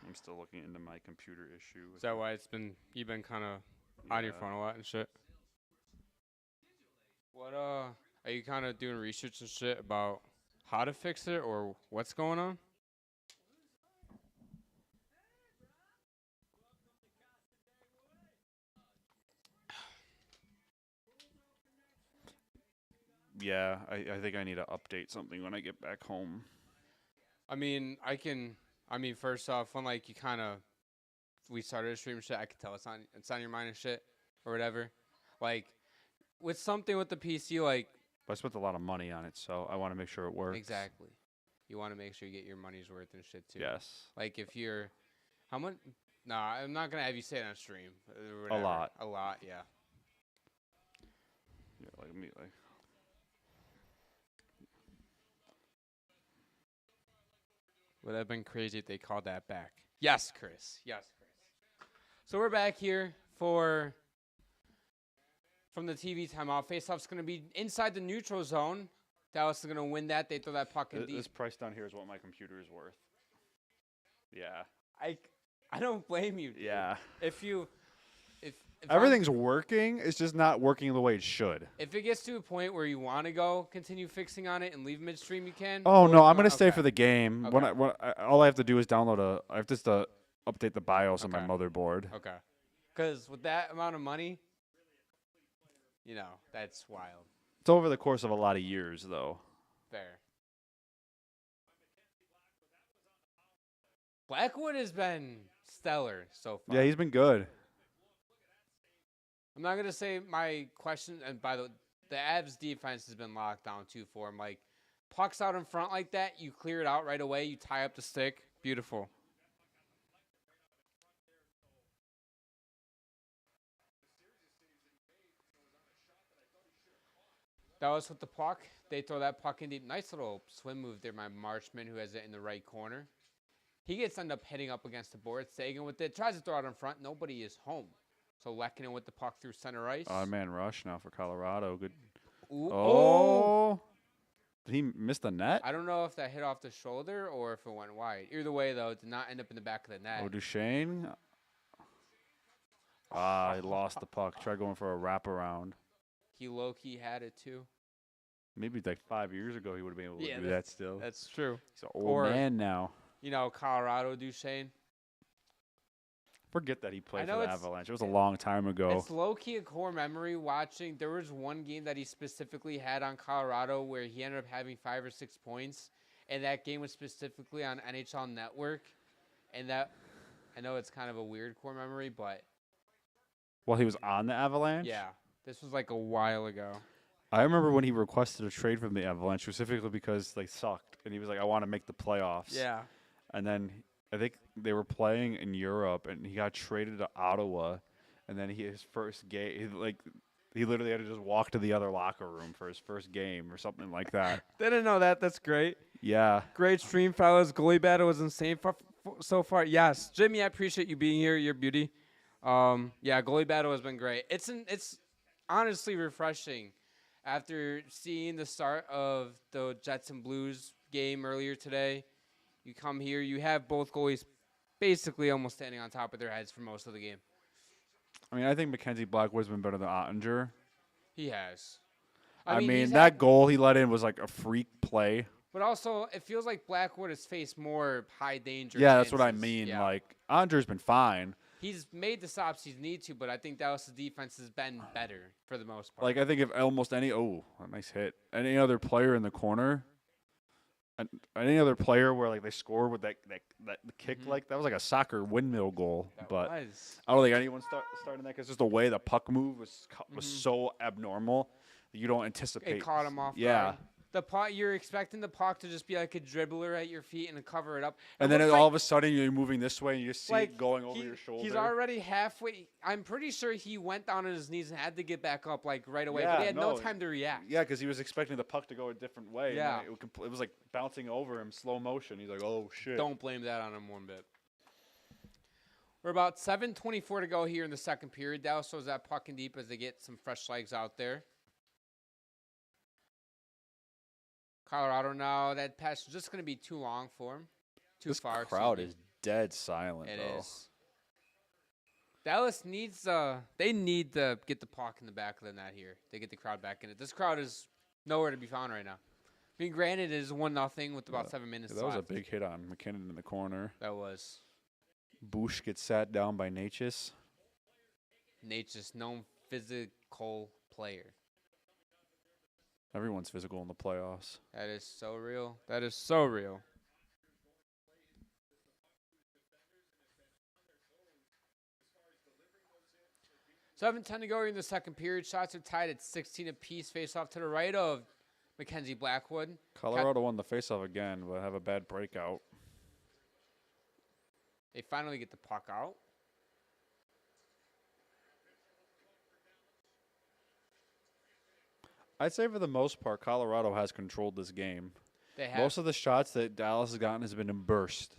I'm still looking into my computer issue. Is that why you've been kind of on your phone a lot and shit? What are you kind of doing research and shit about how to fix it or what's going on? Yeah, I think I need to update something when I get back home. I mean, first off, when like we started a stream and shit, I could tell it's on your mind and shit or whatever. Like with something with the PC, like. But I spent a lot of money on it, so I want to make sure it works. Exactly. You want to make sure you get your money's worth and shit too. Yes. Like if you're, how much? Nah, I'm not gonna have you say it on stream. A lot. A lot, yeah. Yeah, like me, like. Would have been crazy if they called that back. Yes, Chris. Yes, Chris. So we're back here from the TV timeout. Faceoff's going to be inside the neutral zone. Dallas is going to win that. They throw that puck in deep. This price down here is what my computer is worth. Yeah. I don't blame you. Dude. Yeah. If everything's working, it's just not working the way it should. If it gets to a point where you want to continue fixing on it and leave midstream, you can. Oh no, I'm gonna stay for the game. Okay. All I have to do is download I have just to update the BIOS on my motherboard. Okay. Because with that amount of money, that's wild. It's over the course of a lot of years, though. Fair. Blackwood has been stellar so far. Yeah, he's been good. I'm not going to say my question, and by the Avs defense has been locked down too for him. Like, pucks out in front like that, you clear it out right away, you tie up the stick. Beautiful. That was with the puck. They throw that puck in deep. Nice little swim move there by Marchman, who has it in the right corner. He end up hitting up against the board. Sagan with it. Tries to throw it in front. Nobody is home. So Lehkonen with the puck through center ice. Odd man rush now for Colorado. Good. Ooh, oh. Did he miss the net? I don't know if that hit off the shoulder or if it went wide. Either way, though, it did not end up in the back of the net. Oh, Duchesne. He lost the puck. Tried going for a wraparound. He low-key had it, too. Maybe like 5 years ago he would have been able to do that still. That's true. He's an old man now. Colorado Duchesne. Forget that he played for the Avalanche. It was a long time ago. It's low-key a core memory watching. There was one game that he specifically had on Colorado where he ended up having 5 or 6 points, and that game was specifically on NHL Network. And that, I know it's kind of a weird core memory, but... Well, he was on the Avalanche? Yeah. This was like a while ago. I remember when he requested a trade from the Avalanche specifically because they sucked, and he was like, I want to make the playoffs. Yeah. And then I think they were playing in Europe, and he got traded to Ottawa, and then his first game, he literally had to just walk to the other locker room for his first game or something like that. Didn't know that. That's great. Yeah. Great stream, fellas. Goalie battle was insane so far. Yes. Jimmy, I appreciate you being here. Your beauty. Yeah, goalie battle has been great. It's honestly refreshing after seeing the start of the Jets and Blues game earlier today. You come here, you have both goalies basically almost standing on top of their heads for most of the game. I mean, I think Mackenzie Blackwood's been better than Ottinger. He has. I mean that goal he let in was like a freak play. But also, it feels like Blackwood has faced more high danger. Yeah, that's what I mean. Yeah. Like, Ottinger's been fine. He's made the stops he's need to, but I think Dallas' defense has been better for the most part. Like, I think if almost any a nice hit. Any other player in the corner, any other player where like they score with that kick, like that was like a soccer windmill goal. But I don't think anyone's starting that because just the way the puck move was so abnormal that you don't anticipate. It caught him off guard. The puck, you're expecting the puck to just be like a dribbler at your feet and to cover it up. And then all of a sudden you're moving this way and you just see it going over your shoulder. He's already halfway. I'm pretty sure he went down on his knees and had to get back up like right away. But he had no time to react. Yeah, because he was expecting the puck to go a different way. Yeah. And it was like bouncing over him, slow motion. He's like, oh, shit. Don't blame that on him one bit. We're about 7:24 to go here in the second period. Dallas throws that puck in deep as they get some fresh legs out there. Colorado now, that pass is just going to be too long for him. Too far. This crowd is dead silent, It though. is. Dallas needs they need to get the puck in the back of the net here. They get the crowd back in it. This crowd is nowhere to be found right now. I mean, granted, it is 1-0 with about 7 minutes left. That was a big hit on McKinnon in the corner. That was. Bush gets sat down by Natchez. Natchez, known physical player. Everyone's physical in the playoffs. That is so real. That is so real. So 7:10 to go here in the second period. Shots are tied at 16 apiece. Face off to the right of Mackenzie Blackwood. Colorado won the faceoff again, but have a bad breakout. They finally get the puck out. I'd say for the most part, Colorado has controlled this game. They have. Most of the shots that Dallas has gotten has been in burst.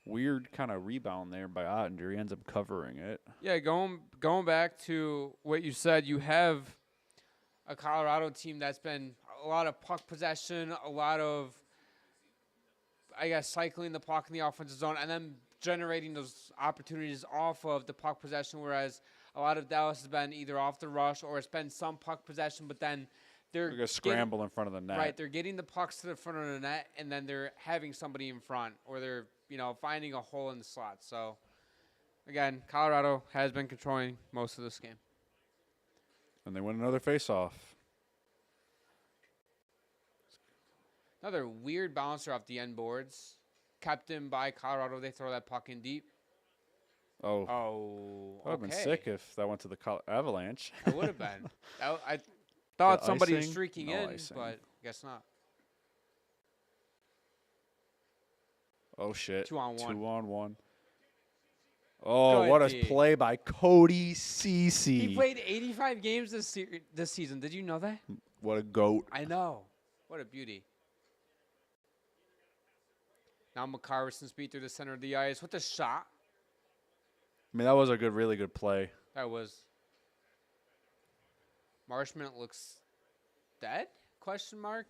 Weird kind of rebound there by Ottinger. He ends up covering it. Yeah, going back to what you said, you have a Colorado team that's been a lot of puck possession, a lot of, I guess, cycling the puck in the offensive zone, and then generating those opportunities off of the puck possession, whereas a lot of Dallas has been either off the rush or it's been some puck possession, but then they're going to scramble in front of the net. Right, they're getting the pucks to the front of the net, and then they're having somebody in front, or they're finding a hole in the slot. So, again, Colorado has been controlling most of this game. And they win another faceoff. Another weird bouncer off the end boards. Kept in by Colorado. They throw that puck in deep. Oh. Oh, That would have been sick if that went to the Avalanche. It would have been. I thought somebody was icing? streaking No in, icing. but guess not. Oh, shit. 2-on-1. 2-on-1. Oh, Good what a D. play by Cody Ceci. He played 85 games this season. Did you know that? What a goat. I know. What a beauty. Now McCarverson speed through the center of the ice with a shot. I mean, that was a really good play. That was. Marshman looks dead? Question mark.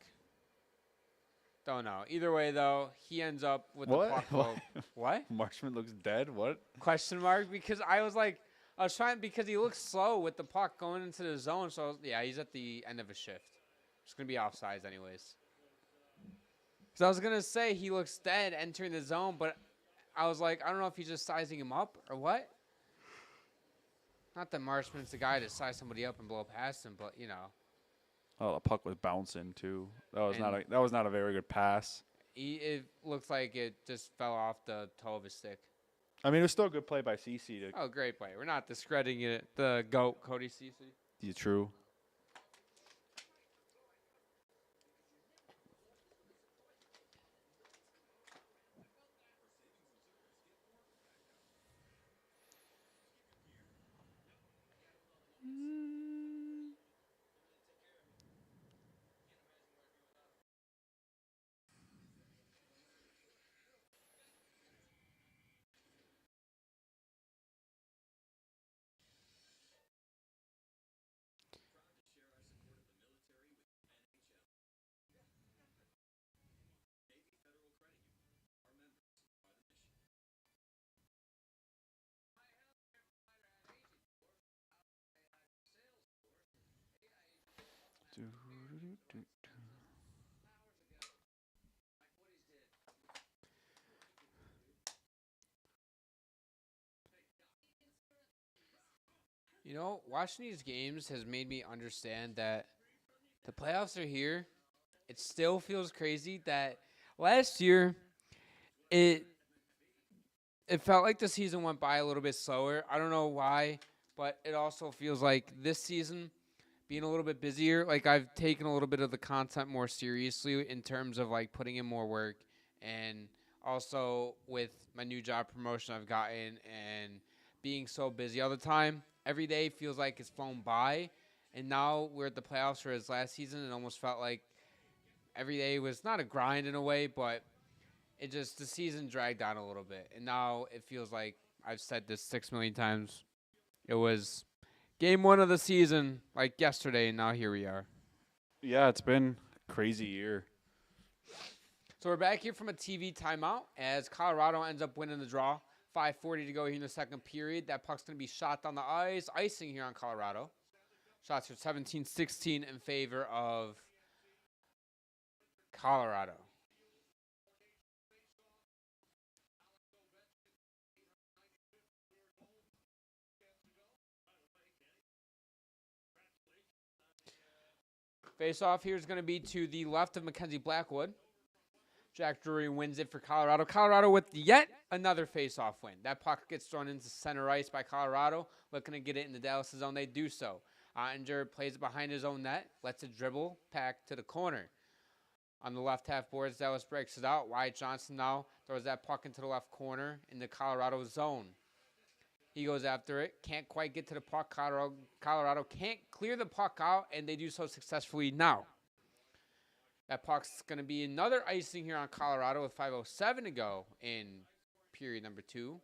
Don't know. Either way, though, he ends up with What? the puck. What? What? Marshman looks dead? What? Question mark? Because I was trying, because he looks slow with the puck going into the zone. So, yeah, he's at the end of a shift. It's going to be offsides anyways. Because I was going to say he looks dead entering the zone, but I was like, I don't know if he's just sizing him up or what. Not that Marshman's the guy to size somebody up and blow past him, but, Oh, the puck was bouncing too. That was not a very good pass. It looks like it just fell off the toe of his stick. I mean, it was still a good play by Ceci. Oh, great play. We're not discrediting it. The GOAT, Cody Ceci. Yeah, true. Watching these games has made me understand that the playoffs are here. It still feels crazy that last year it felt like the season went by a little bit slower. I don't know why, but it also feels like this season being a little bit busier. Like I've taken a little bit of the content more seriously in terms of like putting in more work, and also with my new job promotion I've gotten and being so busy all the time. Every day feels like it's flown by, and now we're at the playoffs. Whereas last season, it almost felt like every day was not a grind in a way, but it just the season dragged on a little bit, and now it feels like I've said this 6 million times. It was game 1 of the season, like yesterday, and now here we are. Yeah, it's been a crazy year. So we're back here from a TV timeout as Colorado ends up winning the draw. 5:40 to go here in the second period. That puck's going to be shot down the ice. Icing here on Colorado. Shots are 17-16 in favor of Colorado. Face-off here is going to be to the left of Mackenzie Blackwood. Jack Drury wins it for Colorado. Colorado with yet another face-off win. That puck gets thrown into center ice by Colorado. Looking to get it in the Dallas zone. They do so. Ottinger plays it behind his own net. Lets it dribble back to the corner. On the left half boards, Dallas breaks it out. Wyatt Johnson now throws that puck into the left corner in the Colorado zone. He goes after it. Can't quite get to the puck. Colorado can't clear the puck out, and they do so successfully now. That puck's going to be another icing here on Colorado with 5:07 to go in period number 2,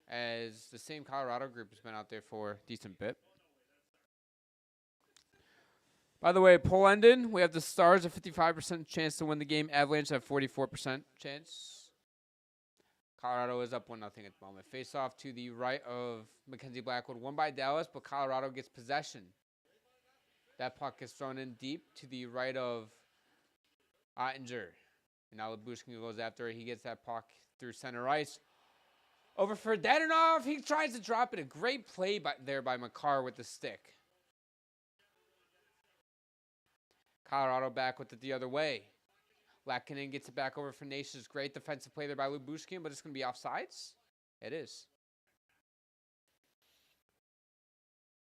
as the same Colorado group has been out there for a decent bit. By the way, poll ended. We have the Stars a 55% chance to win the game. Avalanche have 44% chance. Colorado is up 1-0 at the moment. Face off to the right of Mackenzie Blackwood. Won by Dallas, but Colorado gets possession. That puck gets thrown in deep to the right of Ottinger. And now Lyubushkin goes after it. He gets that puck through center ice. Over for Dadonov. He tries to drop it. A great play there by Makar with the stick. Colorado back with it the other way. Lakkinen gets it back over for Nations. Great defensive play there by Lyubushkin, but it's going to be offsides. It is.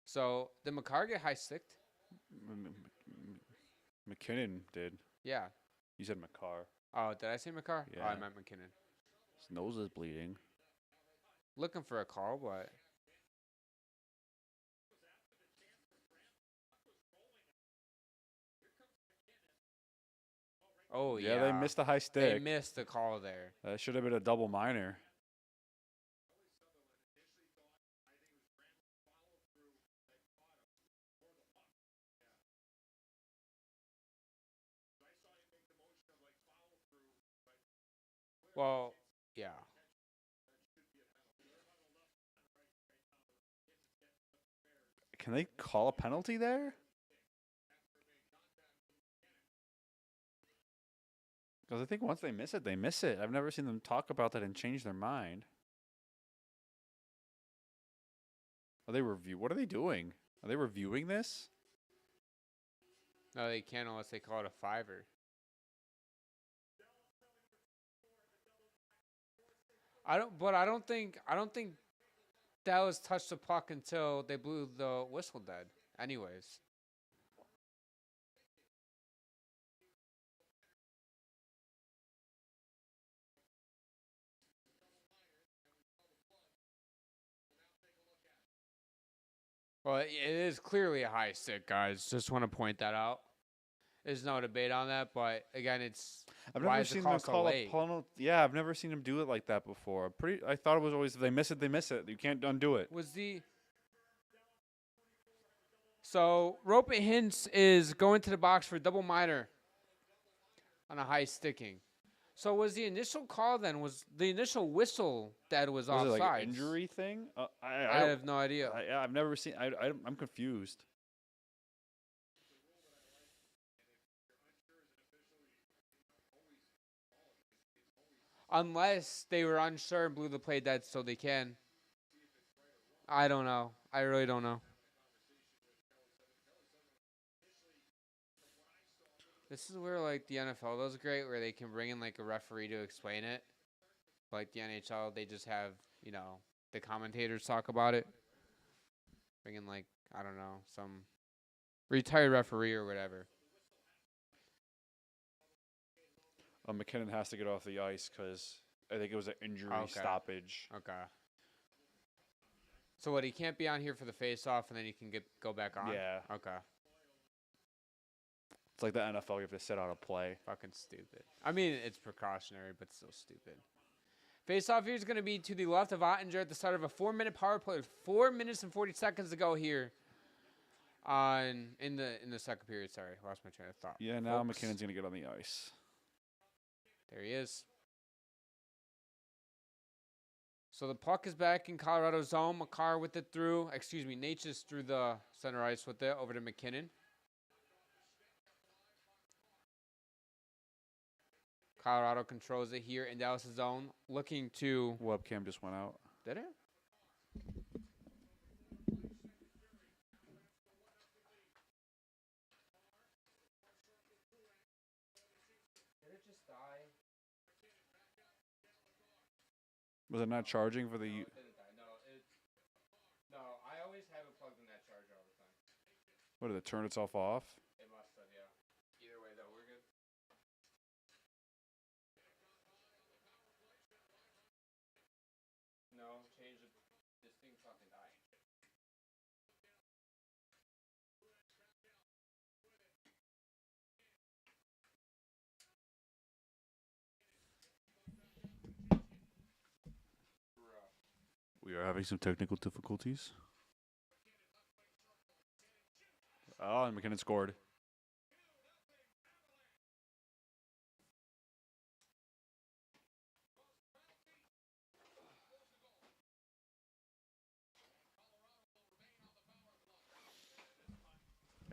So, did Makar get high-sticked? McKinnon did. Yeah. You said Makar. Oh, did I say Makar? Yeah. Oh, I meant McKinnon. His nose is bleeding. Looking for a call, but... Oh, yeah. They missed a high stick. They missed the call there. That should have been a double minor. Well, yeah. Can they call a penalty there? Because I think once they miss it, they miss it. I've never seen them talk about that and change their mind. Are they what are they doing? Are they reviewing this? No, they can't unless they call it a 5-er. I don't think Dallas touched the puck until they blew the whistle dead. Anyways. Well, it is clearly a high stick, guys. Just want to point that out. There's no debate on that, but again, it's I've why never is the seen call them so call a late? penalty. Yeah, I've never seen them do it like that before. I thought it was always if they miss it, they miss it. You can't undo it. So Rope Hintz is going to the box for a double minor on a high sticking. So was the initial call then? Was the initial whistle that was offside? Was it like an injury thing? I have no idea. I've never seen. I'm confused. Unless they were unsure and blew the play dead so they can. I don't know. I really don't know. This is where, like, the NFL does great, where they can bring in, like, a referee to explain it. Like the NHL, they just have, you know, the commentators talk about it. Bring in, like, I don't know, some retired referee or whatever. McKinnon has to get off the ice because I think it was an injury stoppage. Okay. So what? He can't be on here for the face-off, and then he can go back on. Yeah. Okay. It's like the NFL. You have to sit out a play. Fucking stupid. I mean, it's precautionary, but still stupid. Face-off here is going to be to the left of Ottinger at the start of a 4-minute power play with 4 minutes and 40 seconds to go here. In the second period, sorry, lost my train of thought. Yeah, now McKinnon's gonna get on the ice. There he is. So the puck is back in Colorado zone. Makar with it through. Excuse me, Natchez through the center ice with it over to McKinnon. Colorado controls it here in Dallas' zone, looking to. Webcam just went out. Did it? Was it not charging for the? No, it didn't die. No, I always have it plugged in that charger all the time. What, did it turn itself off? It must have, yeah. Either way, though, we're good. No, change it. This thing fucking died. We are having some technical difficulties. Oh, and McKinnon scored.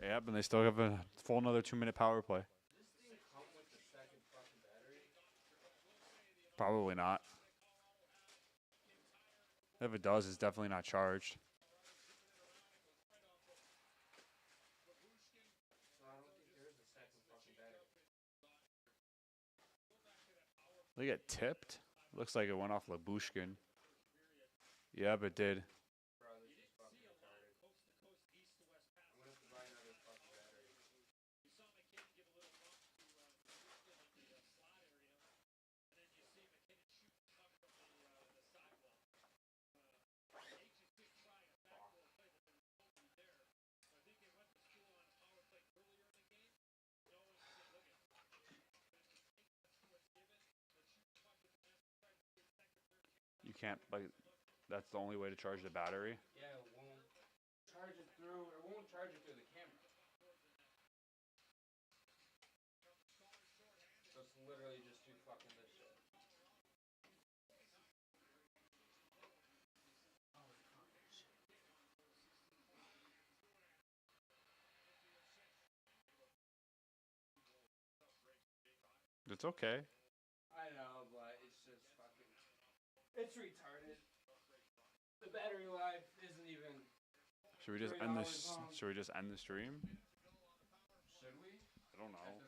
Yep, and they still have a full another 2-minute power play. Does this thing come with the second fucking battery? Probably not. If it does, it's definitely not charged. No, I don't think there is a second fucking battery. They get tipped. Looks like it went off Labushkin. Yep, it did. Bro, this is fucking retarded. I'm gonna have to buy another fucking battery. You can't, like, that's the only way to charge the battery. Yeah, it won't charge it through. It won't charge it through the camera. So it's literally just do fucking this shit. It's okay. I know, but it's just fucking. It's retarded. The battery life isn't even. Should we just end this? Should we just end the stream? Should we? I don't know.